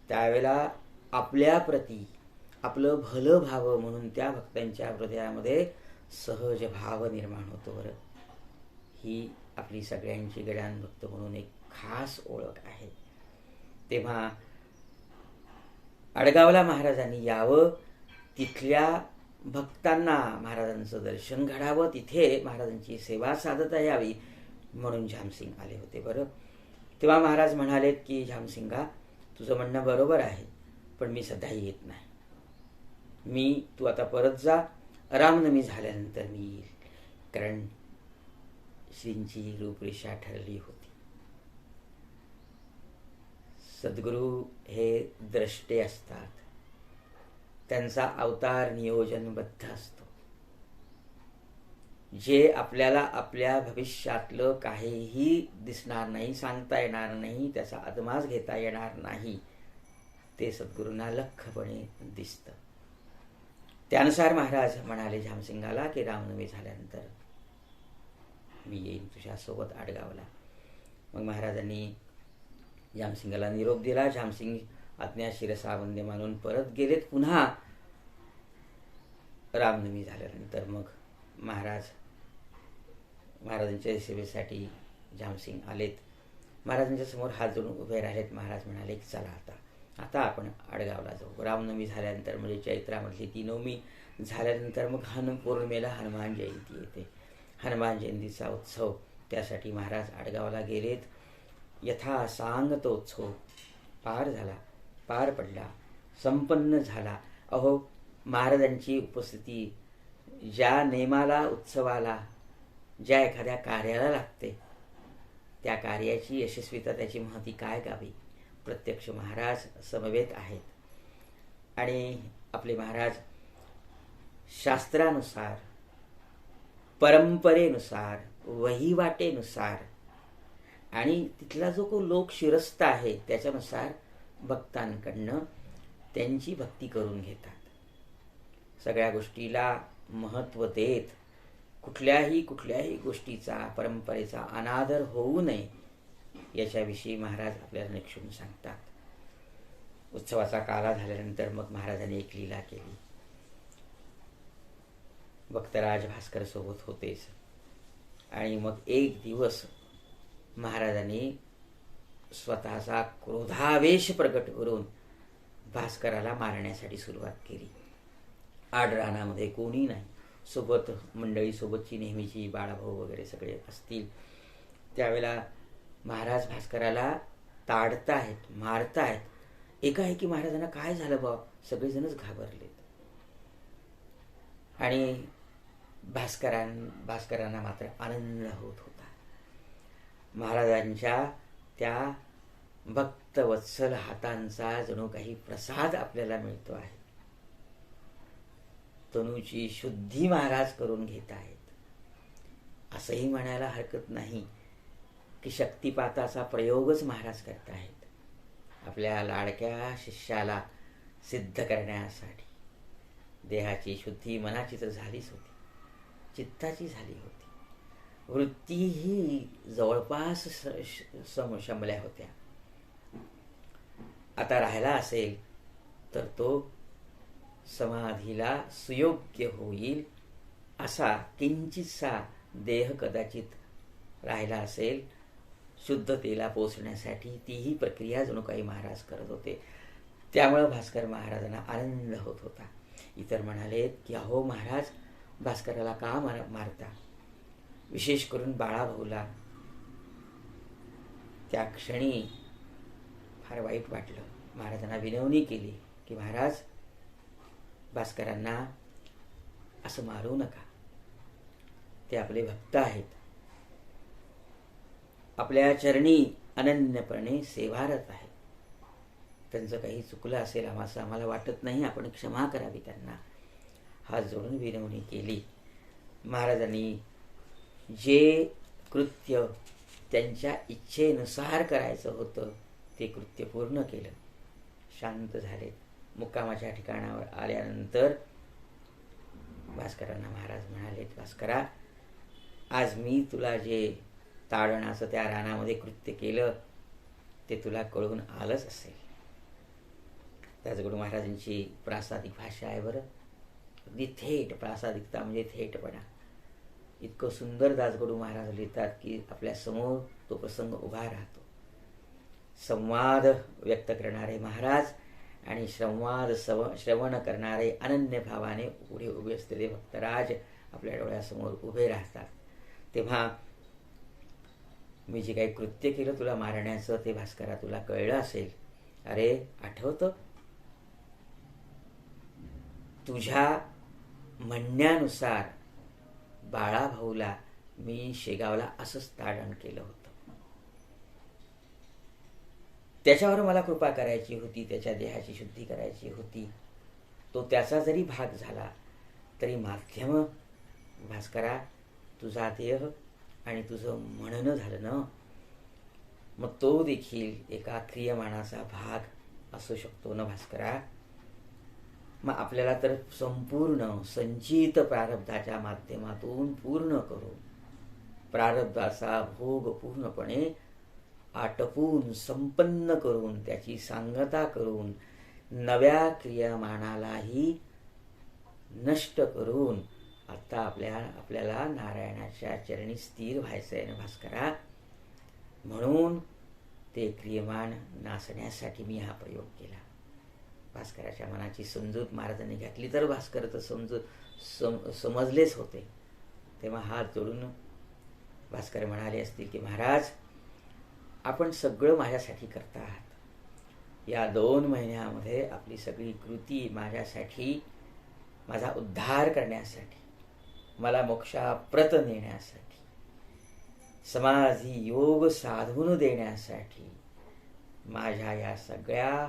त्यावेळेला आपल्याप्रती आपलं भलं व्हावं म्हणून त्या भक्तांच्या हृदयामध्ये सहज भाव निर्माण होतो. बरं, ही आपली सगळ्यांची गजानन भक्त म्हणून एक खास ओळख आहे. तेव्हा आडगावला महाराजांनी यावं, तिथल्या भक्तांना महाराजांचं दर्शन घडावं, तिथे महाराजांची सेवा साधता यावी म्हणून झामसिंग आले होते. बरं, तेव्हा महाराज म्हणालेत की झामसिंगा तुझं म्हणणं बरोबर आहे, पण मी सध्या येत नाही. तू आता परत जा, रामनवमी झाल्यानंतर मी येईल, कारण श्रींची रूपरेषा ठरली होती. सद्गुरू हे द्रष्टे असतात, त्यांचा अवतार नियोजनबद्ध असतो. जे आपल्याला आपल्या भविष्यातलं काहीही दिसणार नाही, सांगता येणार नाही, त्याचा अदमास घेता येणार नाही, ते सद्गुरूंना लख्खपणे दिसतं. त्यानुसार महाराज म्हणाले झामसिंगाला की रामनवमी झाल्यानंतर मी येईन तुझ्यासोबत आडगावला. मग महाराजांनी झामसिंगाला निरोप दिला. झामसिंग आज्ञा शिरसावंदे मानून परत गेलेत. पुन्हा रामनवमी झाल्यानंतर मग महाराजांच्या सेवेसाठी झामसिंग आलेत. महाराजांच्या समोर हात जोडून उभे राहिलेत. महाराज म्हणाले की चला आता आपण आडगावला जाऊ. रामनवमी झाल्यानंतर म्हणजे चैत्रामधली ती नवमी झाल्यानंतर मग पौर्णिमेला हनुमान जयंती येते. हनुमान जयंतीचा उत्सव, त्यासाठी महाराज आडगावला गेलेत. यथा सांग तो उत्सव पार झाला, पार पडला, संपन्न झाला. अहो, महाराजांची उपस्थिती ज्या नेमाला, उत्सवाला, ज्या एखाद्या कार्याला लागते, त्या कार्याची यशस्वीता, त्याची महती काय गावी. प्रत्यक्ष महाराज समवेत आहेत. आणि आपले महाराज शास्त्रानुसार, परंपरेनुसार, वहिवाटेनुसार आणि तिथला जो को लोक शिरस्त आहे त्याच्यानुसार भक्तांकडनं त्यांची भक्ती करून घेतात. सगळ्या गोष्टीला महत्त्व देत कुठल्याही गोष्टीचा, परंपरेचा अनादर होऊ नये याच्याविषयी महाराज आपल्याला निक्षून सांगतात. उत्सवाचा काला झाल्यानंतर मग महाराजांनी एक लीला केली. भक्तराज भास्कर सोबत होतेच, आणि मग एक दिवस महाराजांनी स्वतःचा क्रोधावेश प्रकट करून भास्कराला मारण्यासाठी सुरुवात केली. आडरानामध्ये कोणी नाही, सोबत मंडळी सोबतची नेहमीची बाळाभाऊ वगैरे सगळे असतील. त्यावेळेला महाराज भास्कराला ताडतायत, मारतायत. एकाएकी महाराजांना काय झालं बा, सगळेजणच घाबरलेत. आणि भास्करांना मात्र आनंद होत होता. महाराजांच्या त्या भक्तवत्सल हातांचा जणू काही प्रसाद आपल्याला मिळतो आहे. तनूची शुद्धी महाराज करून घेत आहेत. असंही म्हणायला हरकत नाही की शक्तिपाताचा प्रयोगच महाराज करत आहेत. आपल्या लाडक्या शिष्याला सिद्ध करण्यासाठी देहाची शुद्धी मनाची तर झालीच होती, चित्ताची झाली होती, वृत्तीही जवळपास शमल्या होत्या. आता राहिला असेल तर तो समाधीला सुयोग्य होईल असा किंचितसा देह कदाचित राहिला असेल. शुद्धतेला पोचण्यासाठी तीही प्रक्रिया जणू काही महाराज करत होते. त्यामुळं भास्कर महाराजांना आनंद होत होता. इतर म्हणालेत की अहो महाराज, भास्कराला का मारता. विशेष करून बाळाभाऊला त्या क्षणी फार वाईट वाटलं. महाराजांना विनवणी केली की महाराज, भास्करांना असं मारू नका. ते आपले भक्त आहेत, आपल्या चरणी अनन्यपणे सेवारत आहेत. त्यांचं काही चुकलं असेल असं आम्हाला वाटत नाही, आपण क्षमा करावी त्यांना. हात जोडून विनवणी केली. महाराजांनी जे कृत्य त्यांच्या इच्छेनुसार करायचं होतं ते कृत्य पूर्ण केलं. शांत झाले. मुक्कामाच्या ठिकाणावर आल्यानंतर भास्करांना महाराज म्हणाले, भास्करा, आज मी तुला जे ताडणाचं त्या रानामध्ये कृत्य केलं ते तुला कळून आलंच असेल. दासगडू महाराजांची प्रासादिक भाषा आहे बरं, अगदी थेट. प्रासादिकता म्हणजे थेटपणा. इतकं सुंदर दासगडू महाराज लिहितात की आपल्या समोर तो प्रसंग उभा राहतो. संवाद व्यक्त करणारे महाराज आणि संवाद श्रवण करणारे अनन्य भावाने पुढे उभे असलेले भक्तराज आपल्या डोळ्यासमोर उभे राहतात. तेव्हा मी जे काही कृत्य केलं तुला मारण्याचं ते भास्करा तुला कळलं असेल. अरे आठवतं, तुझ्या म्हणण्यानुसार बाळाभाऊला मी शेगावला असंच ताडण केलं होतं. त्याच्यावर मला कृपा करायची होती, त्याच्या देहाची शुद्धी करायची होती. तो त्याचा जरी भाग झाला तरी माध्यम भास्करा तुझा देह आणि तुझं म्हणणं झालं ना, मग तो देखील एका क्रियमाणाचा भाग असू शकतो ना भास्करा. मग आपल्याला तर संपूर्ण संचित प्रारब्धाच्या माध्यमातून पूर्ण करून प्रारब्धाचा भोग पूर्णपणे आटपून संपन्न करून त्याची सांगता करून नव्या क्रियमाणालाही नष्ट करून आता आपल्याला नारायणाच्या चरणी स्थिर व्हायचं आहे ना भास्करा. म्हणून ते क्रियमान नासण्यासाठी मी हा प्रयोग केला. भास्कराच्या मनाची समजूत महाराजांनी घातली तर भास्कर तर समजलेच होते. तेव्हा हात जोडून भास्कर म्हणाले असतील की महाराज, आपण सगळं माझ्यासाठी करता आहात. या 2 महिन्यामध्ये आपली सगळी कृती माझ्यासाठी, माझा उद्धार करण्यासाठी, मला मोक्षाप्रत नेण्यासाठी, समाधी योग साधून देण्यासाठी, माझ्या या सगळ्या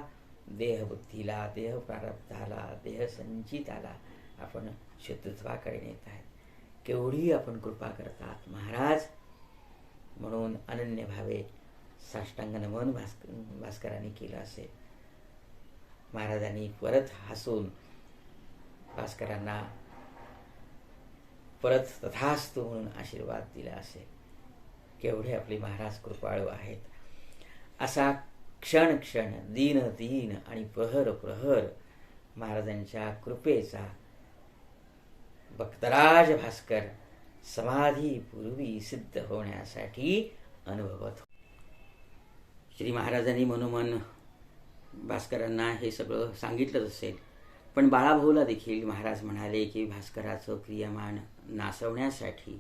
देहबुद्धीला, देह प्रारब्धाला, देह संचिताला आपण शुद्धत्वाकडे नेत आहेत. केवढी आपण कृपा करतात महाराज. म्हणून अनन्य भावे साष्टांग नमन भास्करांनी केलं असेल. महाराजांनी परत हसून भास्करांना परत तथास्तु म्हणून आशीर्वाद दिला असेल. केवढे आपले महाराज कृपाळू आहेत. असा क्षण क्षण, दीन दीन आणि प्रहर प्रहर महाराजांच्या कृपेचा भक्तराज भास्कर समाधीपूर्वी सिद्ध होण्यासाठी अनुभवत. श्री महाराजांनी मनोमन भास्करांना हे सगळं सांगितलंच असेल, पण बाळाभाऊला देखील महाराज म्हणाले की भास्कराचं क्रियामान नासवण्यासाठी,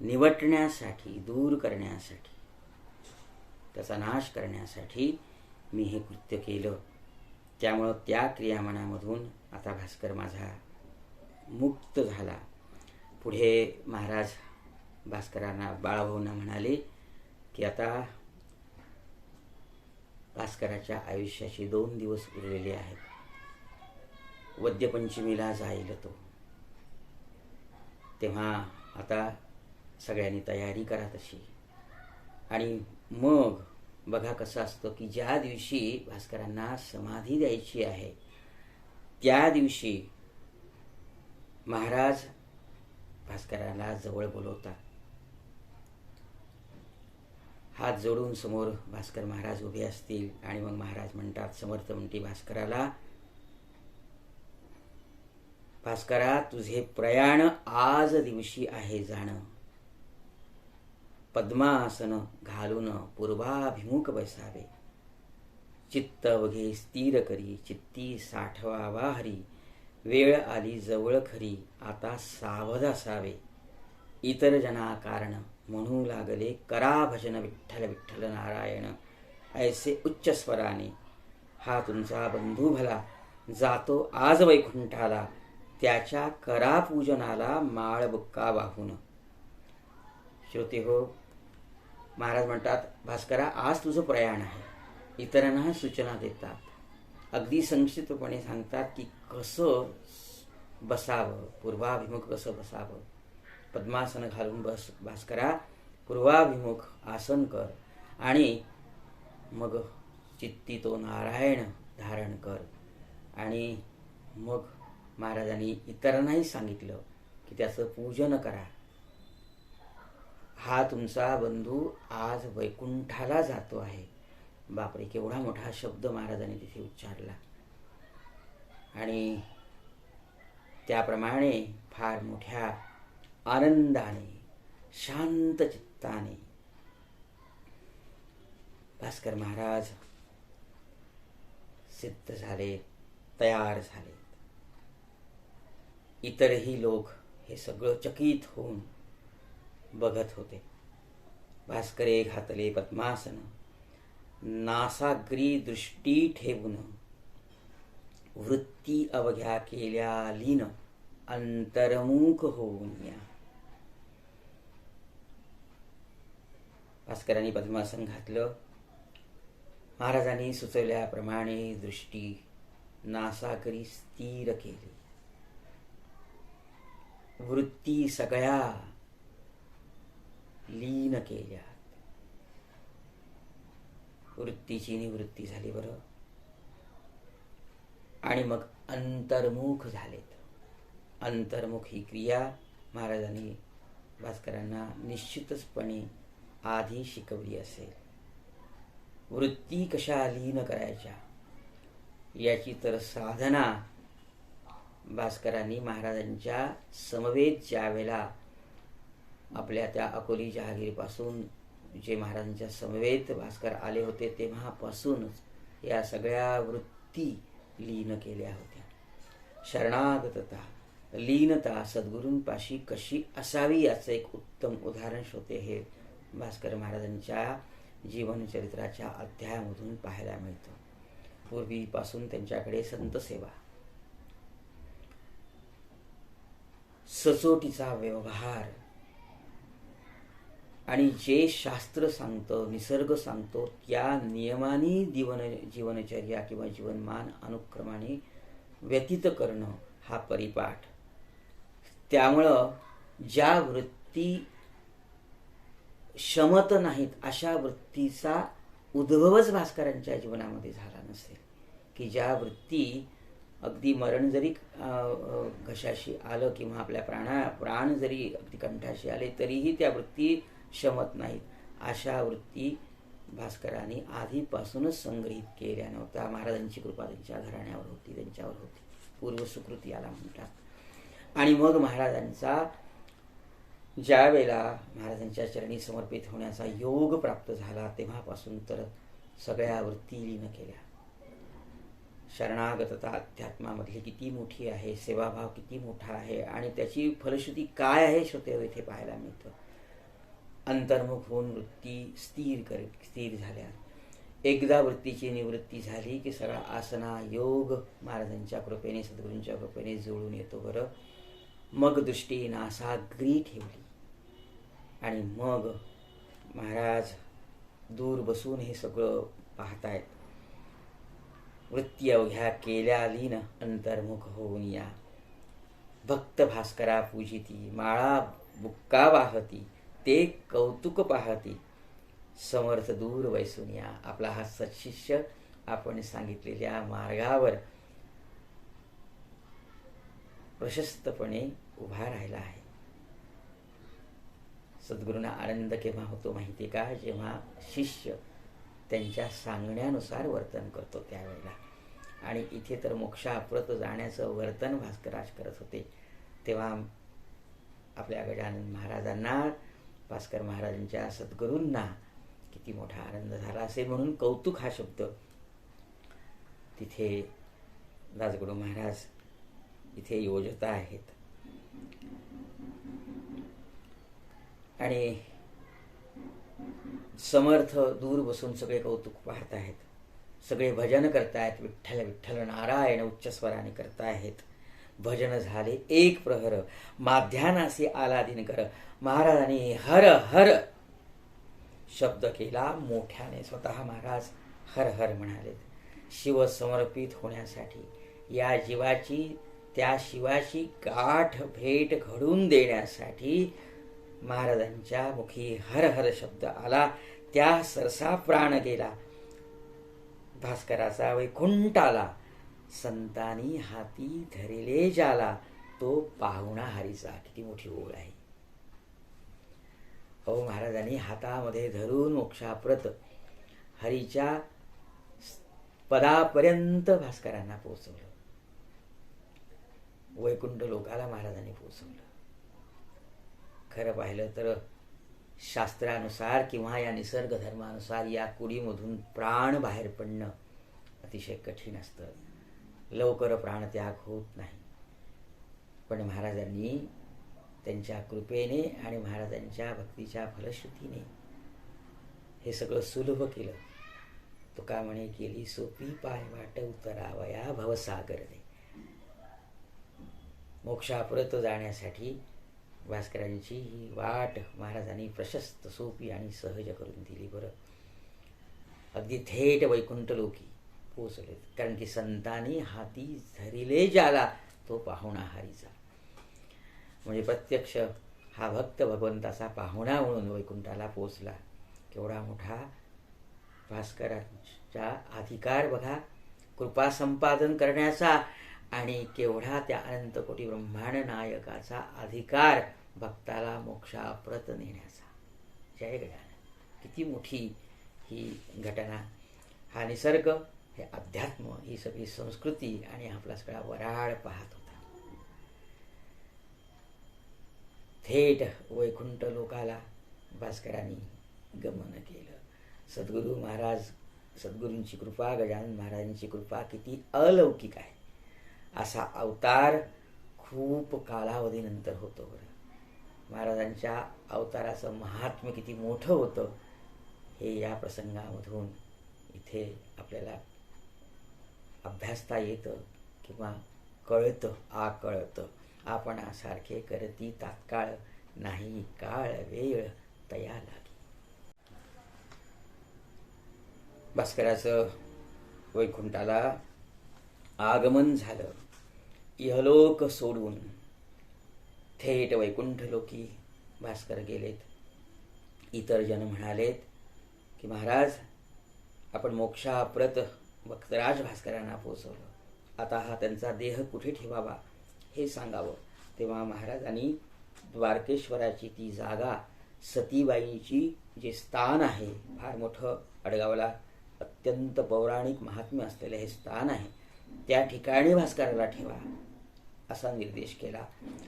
निवटण्यासाठी, दूर करण्यासाठी, त्याचा नाश करण्यासाठी मी हे कृत्य केलं. त्यामुळं त्या क्रियामानामधून आता भास्कर माझा मुक्त झाला. पुढे महाराज भास्करांना, बाळाभाऊंना म्हणाले की आता भास्कराच्या आयुष्याचे 2 दिवस उरलेले आहेत. वद्यपंचमीला जाईल तो. तेव्हा आता सगळ्यांनी तयारी करा तशी. आणि मग बघा कसं असतं की ज्या दिवशी भास्करांना समाधी द्यायची आहे त्या दिवशी महाराज भास्कराला जवळ बोलवतात. हात जोडून समोर भास्कर महाराज उभे असतील आणि मग महाराज म्हणतात, समर्थ म्हणते भास्कराला, भास्करा, तुझे प्रयाण आज दिवशी आहे जाणं. पद्मासन घालून पूर्वाभिमुख बसावे. चित्त वघे स्थिर करी, चित्ती साठवावा हरी. वेळ आली जवळ खरी, आता सावध असावे. इतर जना कारण म्हणू लागले, करा भजन विठ्ठल विठ्ठल नारायण. ऐसे उच्च स्वराने हा तुमचा बंधू भला, जातो आज वैकुंठाला. त्याच्या करा पूजनाला माळ बुक्का वाहून. श्रोते हो, महाराज म्हणतात, भास्करा, आज तुझं प्रयाण आहे. इतरांना सूचना देतात, अगदी संक्षिप्तपणे सांगतात की कसं बसावं, पूर्वाभिमुख कसं बसावं. पद्मासन घालून बस भास्करा, पूर्वाभिमुख आसन कर आणि मग चित्ती तो नारायण धारण कर. आणि मग महाराजांनी इतरांनाही सांगितलं की त्याचं पूजन करा. हा तुमचा बंधू आज वैकुंठाला जातो आहे. बापरे, केवढा मोठा शब्द महाराजांनी तिथे उच्चारला. आणि त्याप्रमाणे फार मोठ्या आनंदाने, शांत चित्ताने भास्कर महाराज सिद्ध झाले, तयार झाले. इतरही लोक हे सगळं चकित होऊन बघत होते. भास्करे घातले पद्मासन, नासाग्री दृष्टी ठेवून. वृत्ती अवघ्या केल्या लीन, अंतर्मुख होऊन या. भास्करांनी पद्मासन घातलं. महाराजांनी सुचवल्याप्रमाणे दृष्टी नासाकरी स्थिर केली. वृत्ती सगळ्या लीन केल्या. वृत्तीची निवृत्ती झाली बरं. आणि मग अंतर्मुख झालेत. अंतर्मुख ही क्रिया महाराजांनी भास्करांना निश्चितचपणे आधी शिकवली असेल. वृत्ती कशा लीन करायच्या याची तर साधना भास्करांनी महाराजांच्या समवेत ज्यावेळेला आपल्या त्या अकोली जहागीरपासून जे महाराजांच्या समवेत भास्कर आले होते तेव्हापासूनच या सगळ्या वृत्ती लीन केल्या होत्या. शरणागतता, लीनता सद्गुरूंपाशी कशी असावी याचं एक उत्तम उदाहरण श्रोते हे भास्कर महाराजांच्या जीवनचरित्राच्या अध्यायामधून पाहायला मिळतं. पूर्वीपासून त्यांच्याकडे संत सेवा, सचोटीचा व्यवहार आणि जे शास्त्र सांगतं, निसर्ग सांगतो त्या नियमाने जीवनचर्या किंवा जीवनमान अनुक्रमाने व्यतीत करणं हा परिपाठ. त्यामुळं ज्या वृत्ती शमत नाहीत अशा वृत्तीचा उद्भवच भास्करांच्या जीवनामध्ये झाला नसेल, की ज्या वृत्ती अगदी मरण जरी घशाशी आलं किंवा आपल्या प्राण जरी अगदी कंठाशी आले तरीही त्या वृत्ती शमत नाहीत, अशा वृत्ती भास्करांनी आधीपासूनच संग्रहित केल्या नव्हत्या. महाराजांची कृपा त्यांच्या घराण्यावर होती, त्यांच्यावर होती. पूर्वसुकृती याला म्हणतात. आणि मग महाराजांचा ज्या वेळेला महाराजांच्या चरणी समर्पित होण्याचा योग प्राप्त झाला तेव्हापासून तर सगळ्या वृत्ती लीन केल्या. शरणागतता अध्यात्मामधली किती मोठी आहे, सेवाभाव किती मोठा आहे आणि त्याची फलश्रुती काय आहे श्रोते इथे पाहायला मिळतं. अंतर्मुख होऊन वृत्ती स्थिर झाल्या. एकदा वृत्तीची निवृत्ती झाली की सगळा आसना योग महाराजांच्या कृपेने सद्गुरूंच्या कृपेने जुळून येतो बरं. मग दृष्टी नासाग्री ठेवली आणि मग महाराज दूर बसून हे सगळं पाहतायत. वृत्ती अवघ्या केल्या लीन अंतर्मुख होऊन या. भक्त भास्करा पूजिती, माळा बुक्का वाहती, ते कौतुक पाहती, समर्थ दूर वैसून या. आपला हा सत्शिष्य आपण सांगितलेल्या मार्गावर प्रशस्तपणे उभा राहिला आहे. सद्गुरूंना आनंद केव्हा होतो माहिती का? जेव्हा शिष्य त्यांच्या सांगण्यानुसार वर्तन करतो त्यावेळेला. आणि इथे तर मोक्षाप्रत जाण्याचं वर्तन भास्कराज करत होते. तेव्हा आपल्या गजानन महाराजांना, भास्कर महाराजांच्या सद्गुरूंना किती मोठा आनंद झाला असेल. म्हणून कौतुक हा शब्द तिथे राजगुरू महाराज इथे योजता आहेत. आणि समर्थ दूर बसून सगळे कौतुक पाहत आहेत, सगळे भजन करतायत. विठ्ठल विठ्ठल नारायण उच्च स्वराने करतायत. भजन झाले एक प्रहर, माध्यानासी आला दिनकर. महाराजांनी हर हर शब्द केला मोठ्याने. स्वतः महाराज हर हर म्हणाले. शिव समर्पित होण्यासाठी, या जीवाची त्या शिवाची गाठ भेट घडून देण्यासाठी महाराजांच्या मुखी हर हर शब्द आला. त्या सरसा प्राण गेला. भास्कराचा वैकुंठाला, संतांनी हाती धरिले जाला, तो पाहुणा हरीचा. किती मोठी ओळ आहे. अहो, महाराजांनी हातामध्ये धरून मोक्षाप्रत हरीच्या पदापर्यंत भास्करांना पोहोचवलं. वैकुंठ लोकाला महाराजांनी पोहोचवलं. खरं पाहिलं तर शास्त्रानुसार किंवा या निसर्ग धर्मानुसार या कुडीमधून प्राण बाहेर पडणं अतिशय कठीण असतं. लवकर प्राणत्याग होत नाही. पण महाराजांनी त्यांच्या कृपेने आणि महाराजांच्या भक्तीच्या फलश्रुतीने हे सगळं सुलभ केलं. तुका म्हणे केली सोपी पाय वाट उतरावया भवसागर दे. मोक्षाप्रत जाण्यासाठी भास्करांची ही वाट महाराजांनी प्रशस्त, सोपी आणि सहज करून दिली बरं. अगदी थेट वैकुंठ लोकी पोचले. कारण की संतांनी हाती धरिले जाला, तो पाहुणा हरीचा. म्हणजे प्रत्यक्ष हा भक्त भगवंताचा पाहुणा म्हणून वैकुंठाला पोचला. केवढा मोठा भास्करांचा अधिकार बघा कृपा संपादन करण्याचा, आणि केवढा त्या अनंत कोटी ब्रह्मांड नायकाचा अधिकार भक्ताला मोक्षाप्रत नेण्याचा. जय गजानन. किती मोठी ही घटना. हा निसर्ग, हे अध्यात्म, ही सगळी संस्कृती आणि आपला सगळा वराड पाहत होता. थेट वैकुंठ लोकाला भास्करांनी गमन केलं. सद्गुरू महाराज, सद्गुरूंची कृपा, गजानन महाराजांची कृपा किती अलौकिक आहे. असा अवतार खूप कालावधीनंतर होतो बरं. महाराजांच्या अवताराचं महात्म्य किती मोठं होतं हे या प्रसंगामधून इथे आपल्याला अभ्यासता येतं किंवा कळतं. कळतं आपणासारखे करती तात्काळ, नाही काळ वेळ तया लागी. भास्कराचं वैकुंठाला आगमन झालं. इहलोक सोडून थेट वैकुंठलोकी भास्कर गेलेत. इतर जन म्हणालेत की महाराज, आपण मोक्षाप्रत भक्तराज भास्करांना पोचवलं, आता हा त्यांचा देह कुठे ठेवावा हे सांगावं. तेव्हा महाराजांनी द्वारकेश्वराची ती जागा, सतीबाईची जे स्थान आहे, फार मोठं, अडगावला अत्यंत पौराणिक महात्म्य असलेलं हे स्थान आहे, त्या ठिकाणी भास्कराला ठेवा असा निर्देश केला.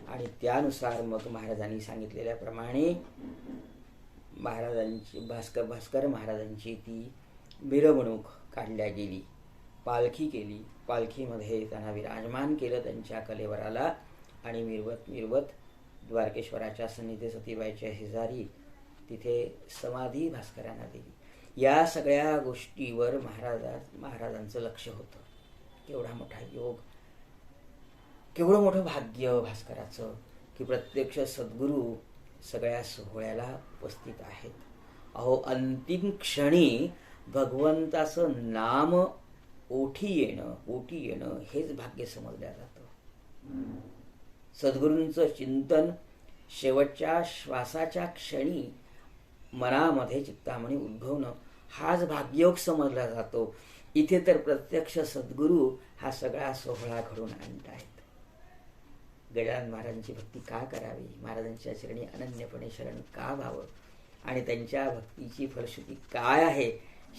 आणि त्यानुसार मग महाराजांनी सांगितलेल्याप्रमाणे भास्कर महाराजांची ती मिरवणूक काढल्या गेली, पालखी केली. पालखीमध्ये त्यांना विराजमान केलं त्यांच्या कलेवराला आणि मिरवत द्वारकेश्वराच्या सन्निधी सतीबाईच्या शेजारी तिथे समाधी भास्करांना दिली. या सगळ्या गोष्टीवर महाराजांचं लक्ष होतं. केवढा मोठा योग, केवढं मोठं भाग्य भास्कराचं की प्रत्यक्ष सद्गुरू सगळ्या सोहळ्याला उपस्थित आहेत. अहो, अंतिम क्षणी भगवंताचं नाम ओठी येणं हेच भाग्य समजलं जातं. सद्गुरूंचं चिंतन शेवटच्या श्वासाच्या क्षणी मनामध्ये चित्तामणी उद्भवणं हाच भाग्ययोग समजला जातो. इथे तर प्रत्यक्ष सद्गुरू हा सगळा सोहळा घडून आणत आहेत. गजानन महाराजांची भक्ती का करावी, महाराजांच्या चरणी अनन्यपणे शरण का व्हावं आणि त्यांच्या भक्तीची फलश्रुती काय आहे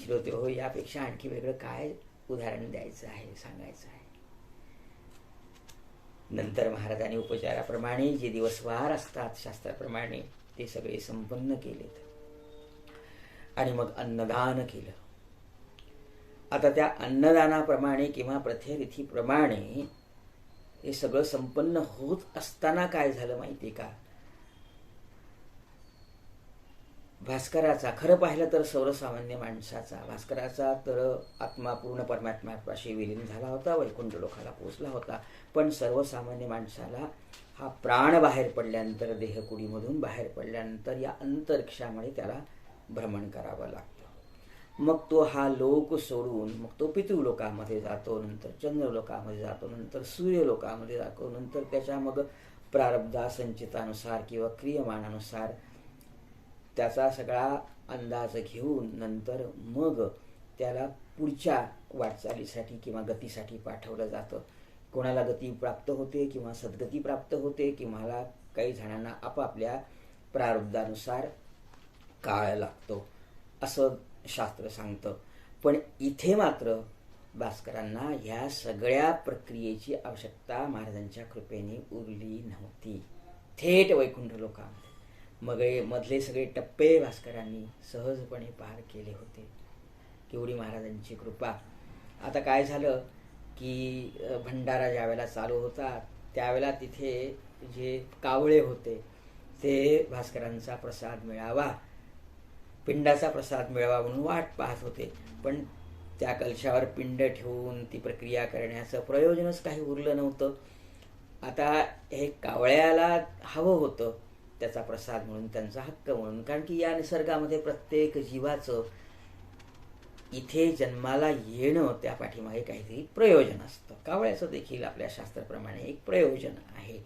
श्रोते हो, यापेक्षा आणखी वेगळं काय उदाहरण द्यायचं आहे, सांगायचं आहे. नंतर महाराजांनी उपचाराप्रमाणे जे दिवसवार असतात शास्त्राप्रमाणे ते सगळे संपन्न केलेत आणि मग अन्नदान केलं. आता त्या अन्नदानाप्रमाणे किंवा प्रथेरीतीप्रमाणे हे सगळं संपन्न होत असताना काय झालं माहिती का, भास्कराचा, खरं पाहिलं तर सर्वसामान्य माणसाचा, भास्कराचा तर आत्मा पूर्ण परमात्म्यापाशी विलीन झाला होता, वैकुंठ लोकाला पोचला होता. पण सर्वसामान्य माणसाला हा प्राण बाहेर पडल्यानंतर, देहकुडीमधून बाहेर पडल्यानंतर या अंतरिक्षामध्ये त्याला भ्रमण करावं लागतं. मग तो हा लोक सोडून मग तो पितृलोकामध्ये जातो, नंतर चंद्रलोकामध्ये जातो, नंतर सूर्यलोकामध्ये जातो, नंतर त्याच्या मग प्रारब्धा संचितानुसार किंवा क्रियमानानुसार त्याचा सगळा अंदाज घेऊन नंतर मग त्याला पुढच्या वाटचालीसाठी किंवा गतीसाठी पाठवलं जातं. कोणाला गती प्राप्त होते किंवा सद्गती प्राप्त होते, किंवा काही जणांना आपापल्या प्रारब्धानुसार काळ लागतो असं शास्त्र सांगतं. पण इथे मात्र भास्करांना ह्या सगळ्या प्रक्रियेची आवश्यकता महाराजांच्या कृपेने उरली नव्हती. थेट वैकुंठ लोकामध्ये मग मधले सगळे टप्पे भास्करांनी सहजपणे पार केले होते. केवढी महाराजांची कृपा. आता काय झालं की भंडारा ज्यावेळेला चालू होता त्यावेळेला तिथे जे कावळे होते ते भास्करांचा प्रसाद मिळावा, पिंडाचा प्रसाद मिळावा म्हणून वाट पाहत होते. पण त्या कलशावर पिंड ठेवून ती प्रक्रिया करण्याचं प्रयोजनच काही उरलं नव्हतं. आता हे कावळ्याला हवं होतं त्याचा प्रसाद म्हणून, त्यांचा हक्क म्हणून, कारण की या निसर्गामध्ये प्रत्येक जीवाचं इथे जन्माला येणं त्या पाठीमागे काहीतरी प्रयोजन असतं. कावळ्याचं देखील आपल्या शास्त्राप्रमाणे एक प्रयोजन आहे.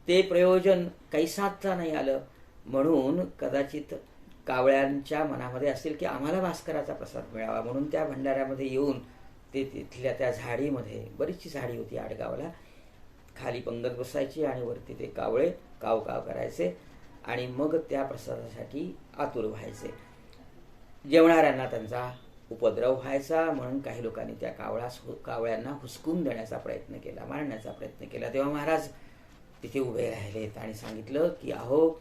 ते प्रयोजन काही साधता नाही आलं म्हणून कदाचित कावळ्यांच्या मनामध्ये असेल की आम्हाला भास्कराचा प्रसाद मिळावा म्हणून त्या भंडाऱ्यामध्ये येऊन ते तिथल्या त्या झाडीमध्ये, बरीचशी झाडी होती आडगावला, खाली पंगत बसायची आणि वरती ते कावळे काव काव करायचे आणि मग त्या प्रसादासाठी आतुर व्हायचे. जेवणाऱ्यांना त्यांचा उपद्रव व्हायचा म्हणून काही लोकांनी त्या कावळ्यांना हुसकून देण्याचा प्रयत्न केला, मारण्याचा प्रयत्न केला. तेव्हा महाराज तिथे उभे राहिलेत आणि सांगितलं की अहो,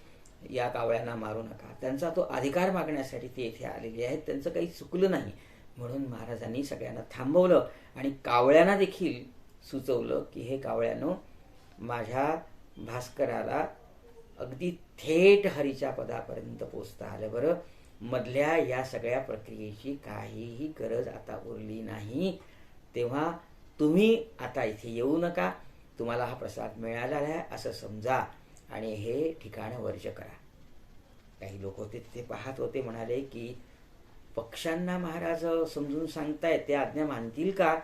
या कावळ्यांना मारू नका. त्यांचा तो अधिकार मागण्यासाठी ते इथे आलेले आहेत, त्यांचं काही चुकलं नाही. म्हणून महाराजांनी सगळ्यांना थांबवलं आणि कावळ्यांना देखील सुचवलं की हे कावळ्यांनो, माझ्या भास्कराला अगदी थेट हरीच्या पदापर्यंत पोचता आलं बरं. मधल्या या सगळ्या प्रक्रियेची काहीही गरज आता उरली नाही. तेव्हा तुम्ही आता इथे येऊ नका, तुम्हाला हा प्रसाद मिळाला आहे असं समजा आणि हे ठिकाण वर्ज करा. काही लोक होते तिथे पाहत होते, म्हणाले की पक्ष्यांना महाराज समजून सांगतायत, ते आज्ञा मानतील का?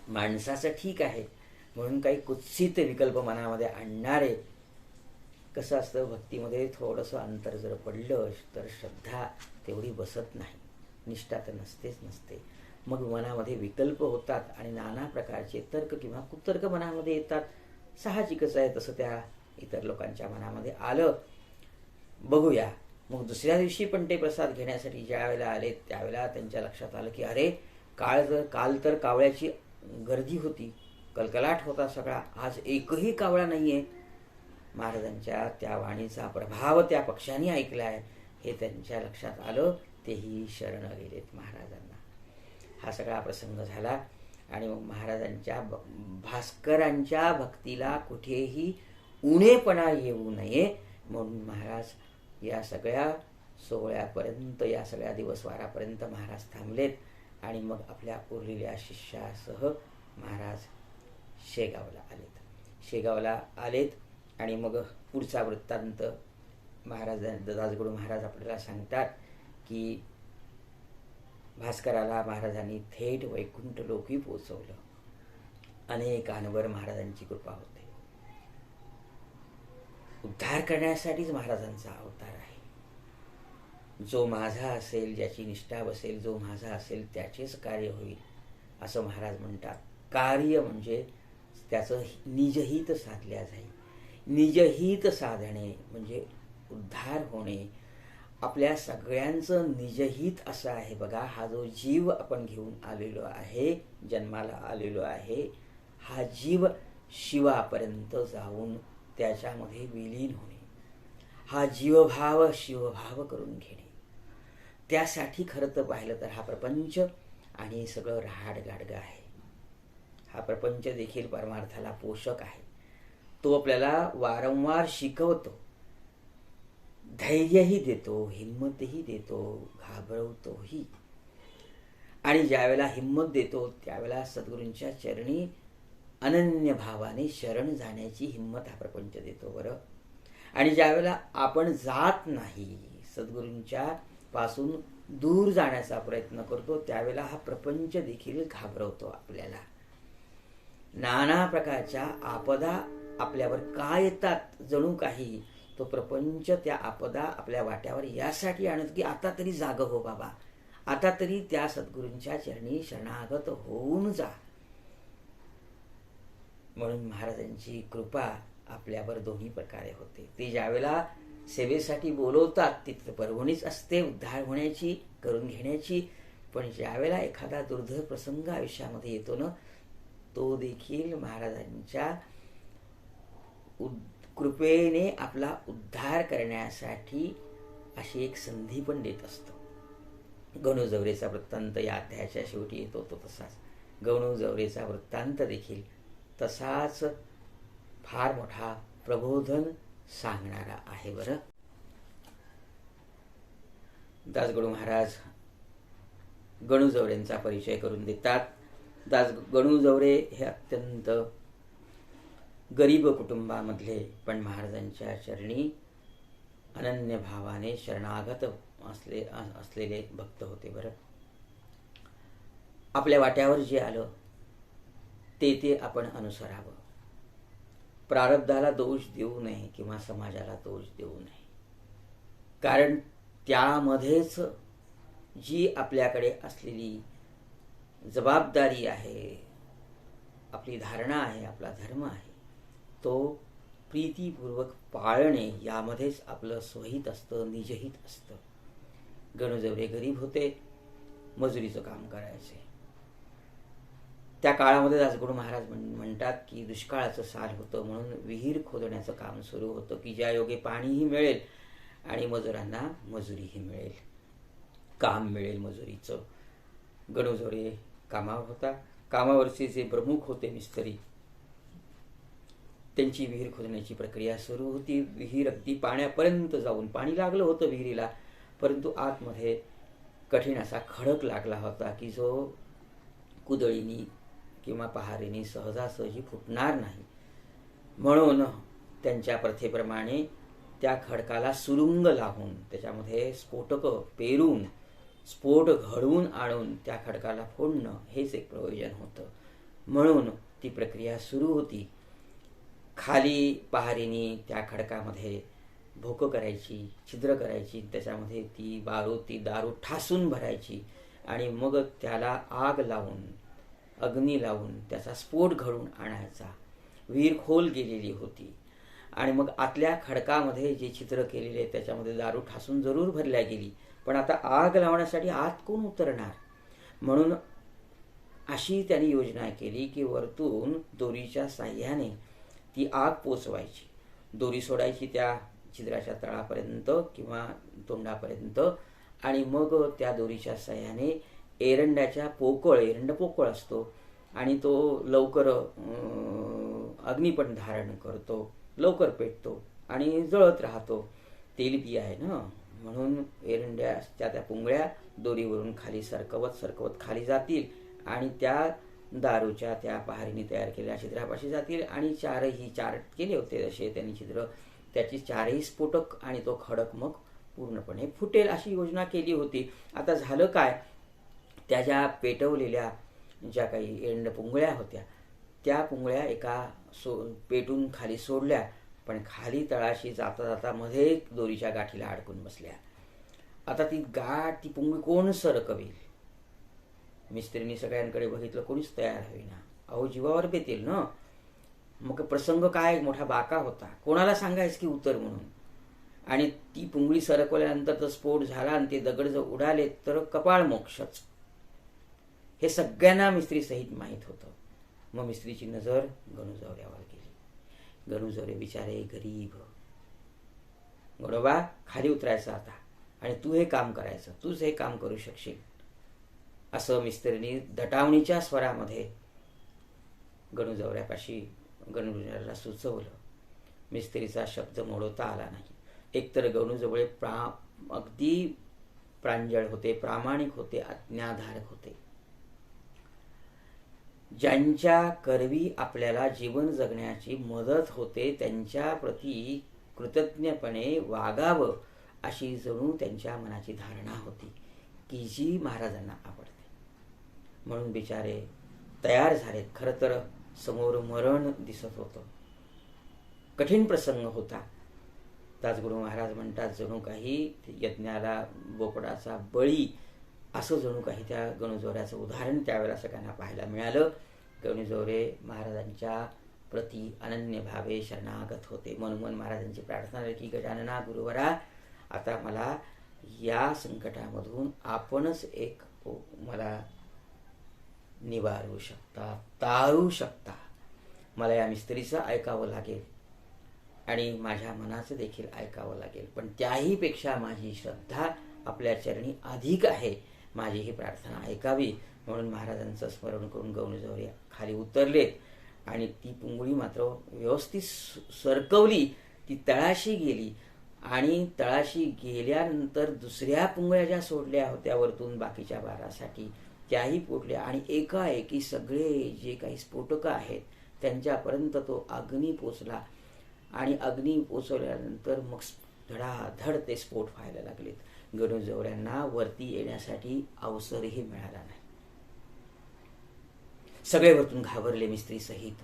माणसाचं ठीक आहे म्हणून काही कुत्सित विकल्प मनामध्ये आणणारे. कसं असतं, भक्तीमध्ये थोडंसं अंतर जर पडलं तर श्रद्धा तेवढी बसत नाही, निष्ठा तर नसतेच नसते. मग मनामध्ये विकल्प होतात आणि नाना प्रकारचे तर्क किंवा कुतर्क मनामध्ये येतात. साहजिकच आहे, तसं त्या इतर लोकांच्या मनामध्ये आलं. बघूया. मग दुसऱ्या दिवशी पण ते प्रसाद घेण्यासाठी ज्या वेळेला आले त्यावेळेला त्यांच्या लक्षात आलं की अरे, काल तर कावळ्याची गर्दी होती, कलकलाट होता सगळा, आज एकही कावळा नाहीये. महाराजांच्या त्या वाणीचा प्रभाव त्या पक्ष्यांनी ऐकलाय हे त्यांच्या लक्षात आलं. तेही शरण गेलेत महाराजांना. हा सगळा प्रसंग झाला आणि मग महाराजांच्या भास्करांच्या भक्तीला कुठेही उणेपणा येऊ नये म्हणून महाराज या सगळ्या सोहळ्यापर्यंत, या सगळ्या दिवसवारापर्यंत महाराज थांबलेत आणि मग आपल्या उरलेल्या शिष्यासह महाराज शेगावला आलेत. आणि मग पुढचा वृत्तांत दासगणू महाराज आपल्याला सांगतात की भास्कराला महाराजांनी थेट वैकुंठ लोकी पोचवलं. अनेकांवर महाराजांची कृपा होते. उद्धार करण्यासाठीच महाराजांचा अवतार आहे. जो माझा असेल, ज्याची निष्ठा बसेल, जो माझा असेल त्याचेच कार्य होईल असं महाराज म्हणतात. कार्य म्हणजे त्याचं निजहित साधल्या जाईल. निजहित साधणे म्हणजे उद्धार होणे. आपल्या सगळ्यांचं निजहित असं आहे बघा. हा जो जीव आपण घेऊन आलेलो आहे, जन्माला आलेलो आहे, हा जीव शिवापर्यंत जाऊन त्याच्यामध्ये विलीन होणे, हा जीवभाव शिवभाव करून घेणे. त्यासाठी खरं तर पाहिलं तर हा प्रपंच आणि सगळं राहाडगाडगं आहे. हा प्रपंच देखील परमार्थाला पोषक आहे. तो आपल्याला वारंवार शिकवतो, धैर्यही देतो, हिंमतही देतो, घाबरवतोही. आणि ज्यावेळेला हिंमत देतो त्यावेळेला सद्गुरूंच्या चरणी अनन्य भावाने शरण जाण्याची हिंमत हा प्रपंच देतो बरं. आणि ज्यावेळेला आपण जात नाही, सद्गुरूंच्या पासून दूर जाण्याचा प्रयत्न करतो, त्यावेळेला हा प्रपंच देखील घाबरवतो आपल्याला. नाना प्रकारच्या आपदा आपल्यावर का येतात, जणू काही तो प्रपंच त्या आपदा आपल्या वाट्यावर यासाठी आणत की आता तरी जाग हो बाबा, आता तरी त्या सद्गुरूंच्या चरणी शरणागत होऊन जा. म्हणून महाराजांची कृपा आपल्यावर दोन्ही प्रकारे होते. ते ज्यावेळेला सेवेसाठी बोलवतात तिथं पर्वणीच असते उद्धार होण्याची, करून घेण्याची. पण ज्यावेळेला एखादा दुर्दैव प्रसंग आयुष्यामध्ये येतो ना, तो देखील महाराजांच्या कृपेने आपला उद्धार करण्यासाठी अशी एक संधी पण देत असतो. गणूजवरेचा वृत्तांत या अध्यायाच्या शेवटी येतो तो तसाच. गणूजवरेचा वृत्तांत देखील तसाच फार मोठा प्रबोधन सांगणारा आहे बरं. दासगणू महाराज गणूजवरेंचा परिचय करून देतात. गणूजवरे हे अत्यंत गरीब कुटुंबामधले पण महाराजांच्या चरणी अनन्य भावाने शरणागत असलेले भक्त होते बरं. आपल्या वाट्यावर जे आलं ते आपण अनुसरावं. प्रारब्धाला दोष देऊ नये किंवा समाजाला दोष देऊ नये. कारण त्यामध्येच जी आपल्याकडे असलेली जबाबदारी आहे, आपली धारणा आहे, आपला धर्म आहे, तो प्रीतीपूर्वक पाळणे यामध्येच आपलं स्वहित असतं, निजहित असतं. गणूजवरे गरीब होते, मजुरीचं काम करायचे. त्या काळामध्ये दासगणू महाराज म्हणतात की दुष्काळाचं साल होतं म्हणून विहीर खोदण्याचं काम सुरू होतं की ज्या योगे पाणीही मिळेल आणि मजुरांना मजुरीही मिळेल, काम मिळेल मजुरीचं. गणूजवरे कामावर होता. कामावरचे जे प्रमुख होते मिस्त्री, त्यांची विहीर खोदण्याची प्रक्रिया सुरू होती. विहीर अगदी पाण्यापर्यंत जाऊन पाणी लागलं होतं विहिरीला, परंतु आतमध्ये कठीण असा खडक लागला होता की जो कुदळीनी किंवा पहारीनी सहजासहजी फुटणार नाही. म्हणून त्यांच्या प्रथेप्रमाणे त्या खडकाला सुरुंग लावून त्याच्यामध्ये स्फोटकं पेरून स्फोट घडवून आणून त्या खडकाला फोडणं हेच एक प्रयोजन होतं. म्हणून ती प्रक्रिया सुरू होती. खाली पहारीनी त्या खडकामध्ये भोकं करायची, छिद्र करायची, त्याच्यामध्ये ती दारू ठासून भरायची आणि मग त्याला आग लावून अग्नी लावून त्याचा स्फोट घडवून आणायचा. विहीर खोल गेलेली होती आणि मग आतल्या खडकामध्ये जे छिद्र केलेले त्याच्यामध्ये दारू ठासून जरूर भरल्या गेली, पण आता आग लावण्यासाठी आत कोण उतरणार? म्हणून अशी त्यांनी योजना केली की वरतून दोरीच्या साह्याने ती आग पोचवायची. दोरी सोडायची त्या छिद्राच्या तळापर्यंत किंवा तोंडापर्यंत आणि मग त्या दोरीच्या साह्याने एरंड पोकळ असतो आणि तो लवकर अग्नी पण धारण करतो, लवकर पेटतो आणि जळत राहतो. तेलबिया आहे ना, म्हणून एरंड्याच्या त्या पुंगळ्या दोरीवरून खाली सरकवत खाली जातील आणि त्या दारूच्या त्या पहारीने तयार केलेल्या छिद्रापाशी जातील आणि चार केले होते असे त्यांनी छिद्र, त्याची चारही स्फोटक आणि तो खडक मग पूर्णपणे फुटेल अशी योजना केली होती. आता झालं काय, त्या ज्या पेटवलेल्या ज्या काही एरंड पुंगळ्या होत्या त्या पुंगळ्या पेटून खाली सोडल्या, पण खाली तळाशी जाता जाता मध्ये दोरीच्या गाठीला अडकून बसल्या. आता ती पुंगळी कोण सरकवेल? मिस्त्रींनी सगळ्यांकडे बघितलं, कोणीच तयार होईना. अहो जीवावर बेतील ना. मग प्रसंग काय मोठा बाका होता, कोणाला सांगायचं की उतर म्हणून. आणि ती पुंगळी सरकवल्यानंतर तर स्फोट झाला आणि ते दगड जर उडाले तर कपाळ मोक्षच. हे सगळ्यांना मिस्त्री सहित माहीत होतं. मग मिस्त्रीची नजर गणूजवऱ्यावर गेली. गणूजवरे बिचारे गरीब. गणोबा खाली उतरायचं आता आणि तू हे काम करायचं, तूच हे काम करू शकशील असं मिस्त्रींनी दटावणीच्या स्वरामध्ये गणूजवऱ्यापाशी गणूजवऱ्याला सुचवलं. मिस्त्रीचा शब्द मोडवता आला नाही. एकतर गणूजवळे अगदी प्रांजळ होते, प्रामाणिक होते, आज्ञाधारक होते. ज्यांच्या करवी आपल्याला जीवन जगण्याची मदत होते त्यांच्या प्रती कृतज्ञपणे वागावं अशी जणू त्यांच्या मनाची धारणा होती की जी महाराजांना आवडते. म्हणून बिचारे तयार झालेत. खरं तर समोर मरण दिसत होतं, कठीण प्रसंग होता. दासगुरु महाराज म्हणतात जणू काही यज्ञाला बोकडाचा बळी असं जणू काही त्या गणूजवऱ्याचं उदाहरण त्यावेळेला सगळ्यांना पाहायला मिळालं. गणूजवरे महाराजांच्या प्रति अनन्य भावे शरणागत होते. मनोमन महाराजांची प्रार्थना झाली की गजानना गुरुवरा, आता मला या संकटामधून आपणच एक मला निवारू शकता, तारू शकता. मला या मिस्त्रीचं ऐकावं लागेल आणि माझ्या मनाचं देखील ऐकावं लागेल, पण त्याहीपेक्षा माझी श्रद्धा आपल्या चरणी अधिक आहे. माझी ही प्रार्थना ऐकावी. म्हणून महाराजांचं स्मरण करून गणूजवरे खाली उतरलेत आणि ती पुंगळी मात्र व्यवस्थित सरकवली. ती तळाशी गेली आणि तळाशी गेल्यानंतर दुसऱ्या पुंगळ्या ज्या सोडल्या होत्या वरतून बाकीच्या भारासाठी त्याही फुटल्या आणि एकाएकी सगळे जे काही स्फोटकं आहेत त्यांच्यापर्यंत तो अग्नी पोचला आणि अग्नी पोचवल्यानंतर मग धडाधड ते स्फोट व्हायला लागलेत. गणूजवऱ्यांना वरती येण्यासाठी अवसरही मिळाला नाही. सगळे वरतून घाबरले मिस्त्री सहित.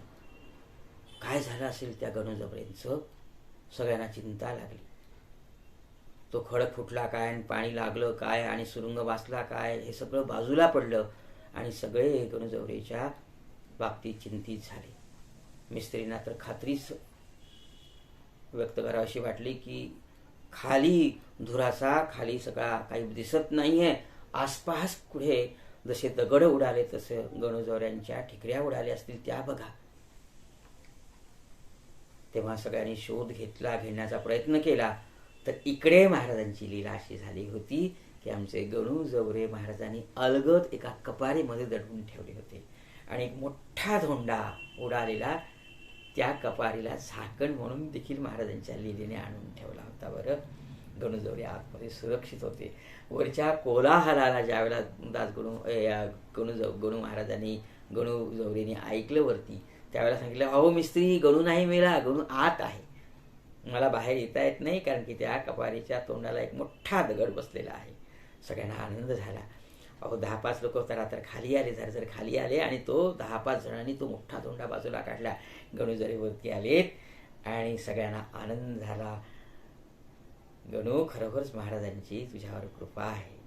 काय झालं असेल त्या गणूजवऱ्यांचं? सगळ्यांना चिंता लागली. तो खडक फुटला काय आणि पाणी लागलं काय आणि सुरुंग वाचला काय हे सगळं बाजूला पडलं आणि सगळे गणूजवरेच्या बाबतीत चिंतित झाले. मिस्त्रींना तर खात्रीच व्यक्त करावीशी वाटली की खाली धुराचा खाली सगळा काही दिसत नाहीये. आसपास पुढे जसे दगड उडाले तसे गणूजवऱ्यांच्या ठिकऱ्या उडाल्या असतील त्या बघा. तेव्हा सगळ्यांनी शोध घेण्याचा प्रयत्न केला तर इकडे महाराजांची लीला अशी झाली होती की आमचे गणूजवरे महाराजांनी अलगद एका कपारीमध्ये दडवून ठेवले होते आणि एक मोठा धोंडा उडालेला त्या कपारीला झाकण म्हणून देखील महाराजांच्या लीलेने आणून ठेवला होता. बरं, गणूजवरे आतमध्ये सुरक्षित होते. वरच्या कोलाहलाला ज्यावेळेला गणू महाराजांनी गणूजवरेने ऐकलं वरती, त्यावेळेला सांगितलं, अहो मिस्त्री, गणू नाही मेला, गणू आत आहे, मला बाहेर येता येत नाही, कारण की त्या कपारीच्या तोंडाला एक मोठा दगड बसलेला आहे. सगळ्यांना आनंद झाला. अहो 10-5 लोक तर खाली आले, जर खाली आले आणि तो 10-5 जणांनी तो मोठा तोंडा बाजूला काढला. गणूजवरे वरती आलेत आणि सगळ्यांना आनंद झाला. गणू, खरोखरच महाराजांची तुझ्यावर कृपा आहे,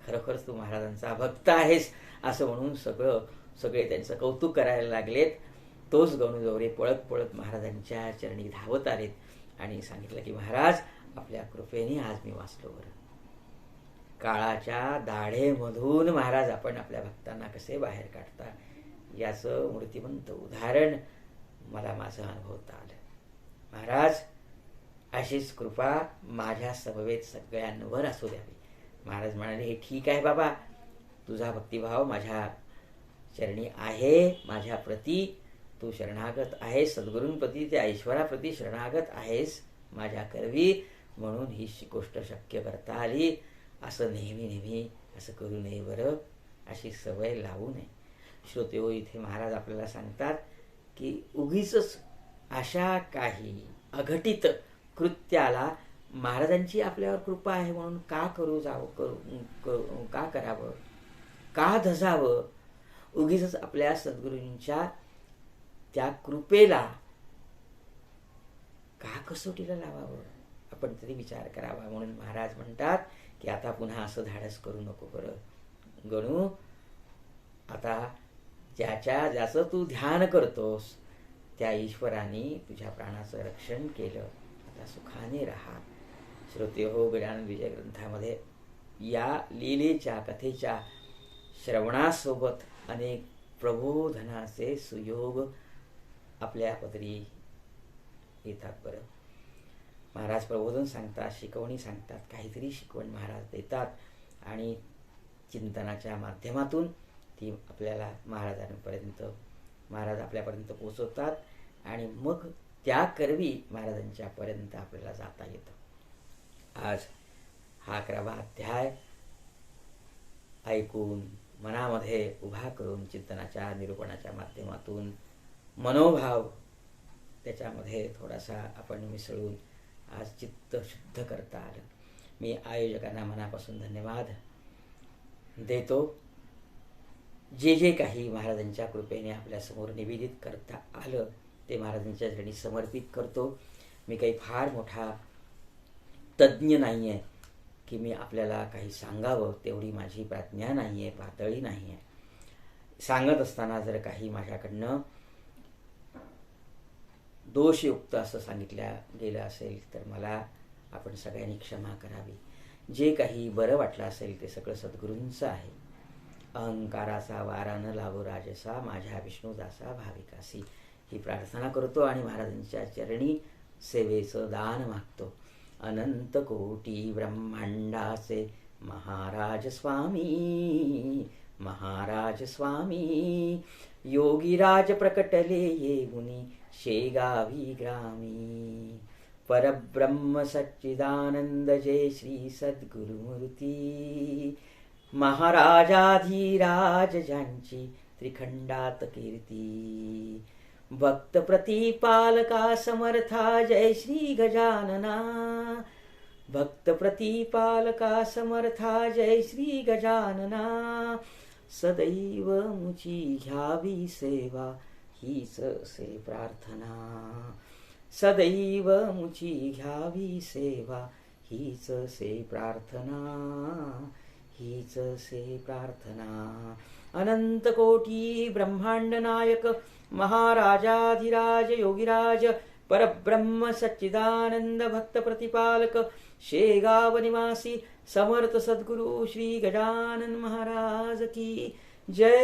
खरोखरच तू महाराजांचा भक्त आहेस, असं म्हणून सगळे त्यांचं कौतुक करायला लागलेत. तोच गणूजवरे पळत पळत महाराजांच्या चरणी धावत आलेत आणि सांगितलं की महाराज, आपल्या कृपेने आज मी वाचलो. बरं, काळाच्या दाढेमधून महाराज आपण आपल्या भक्तांना कसे बाहेर काढता, याचं मूर्तिमंत उदाहरण मला माझं अनुभवता आलं. महाराज, अशीच कृपा माझ्या समवेत सगळ्यांवर असू द्यावी. महाराज म्हणाले, हे ठीक आहे बाबा, तुझा भक्तिभाव माझ्या चरणी आहे, माझ्या प्रती तू शरणागत आहेस, सद्गुरूंप्रती, त्या ईश्वराप्रती शरणागत आहेस माझ्या करवी, म्हणून ही गोष्ट शक्य करता आली. असं नेहमी असं करू नये बरं, अशी सवय लावू नये. श्रोतेहो, इथे महाराज आपल्याला सांगतात की उगीच अशा काही अघटित कृत्याला महाराजांची आपल्यावर कृपा आहे म्हणून का का करावं, का धजावं, उगीच आपल्या सद्गुरूंच्या त्या कृपेला का कसोटीला लावावं, आपण तरी विचार करावा. म्हणून महाराज म्हणतात की आता पुन्हा असं धाडस करू नको बरं गणू, आता ज्याचं तू ध्यान करतोस त्या ईश्वराने तुझ्या प्राणाचं रक्षण केलं, आता सुखाने राहा. श्रोतेहो, गजानन विजय ग्रंथामध्ये या लीलेच्या कथेच्या श्रवणासोबत अनेक प्रबोधनाचे सुयोग आपल्या पदरी येतात. बरं, महाराज प्रबोधन सांगतात, शिकवणी सांगतात, काहीतरी शिकवण महाराज देतात आणि चिंतनाच्या माध्यमातून ती आपल्याला महाराज आपल्यापर्यंत पोचवतात आणि मग त्या करवी महाराजांच्या पर्यंत आपल्याला जाता येतं. आज हा 11वा अध्याय ऐकून मनामध्ये उभा करून चिंतनाच्या निरूपणाच्या माध्यमातून मनोभाव त्याच्यामध्ये थोडासा आपण मिसळून आज चित्त शुद्ध करता आलं. मी आयोजकांना मनापासून धन्यवाद देतो. जे काही महाराजांच्या कृपेने आपल्यासमोर निवेदित करता आलं ते महाराजांच्या चरणी समर्पित करतो. मी काही फार मोठा तज्ज्ञ नाही आहे की मी आपल्याला काही सांगावं, तेवढी माझी प्राज्ञा नाही आहे, पातळी नाही आहे. सांगत असताना जर काही माझ्याकडनं दोषयुक्त असं सांगितल्या गेलं असेल तर मला आपण सगळ्यांनी क्षमा करावी. जे काही बरं वाटलं असेल ते सगळं सद्गुरूंचं आहे. अहंकाराचा वारा न लावो राजसा, माझ्या विष्णुदासा भाविकासी, ही प्रार्थना करतो आणि महाराजांच्या चरणी सेवेचं दान मागतो. अनंत कोटी ब्रह्मांडाचे महाराज स्वामी, योगीराज प्रकटले येऊनी शेगावी ग्रामी. परब्रह्म सच्चिदानंद जय श्री सद्गुरुमूर्ती, महाराजाधीराज ज्यांची त्रिखंडात कीर्ती. भक्त प्रतिपालका समर्था जय श्री गजानना, भक्त प्रतिपालका समर्था जय श्री गजानना. सदैव मुची घ्यावी सेवा हीच से प्रार्थना, सदैव मुची घ्यावी सेवा हीच से प्रार्थना, हीच से प्रार्थना. अनंत कोटी ब्रह्मांड नायक महाराजाधिराज योगीराज परब्रह्म सच्चिदानंद भक्त प्रतिपालक शेगाव निवासी समर्थ सद्गुरु श्री गजानन महाराज की जय.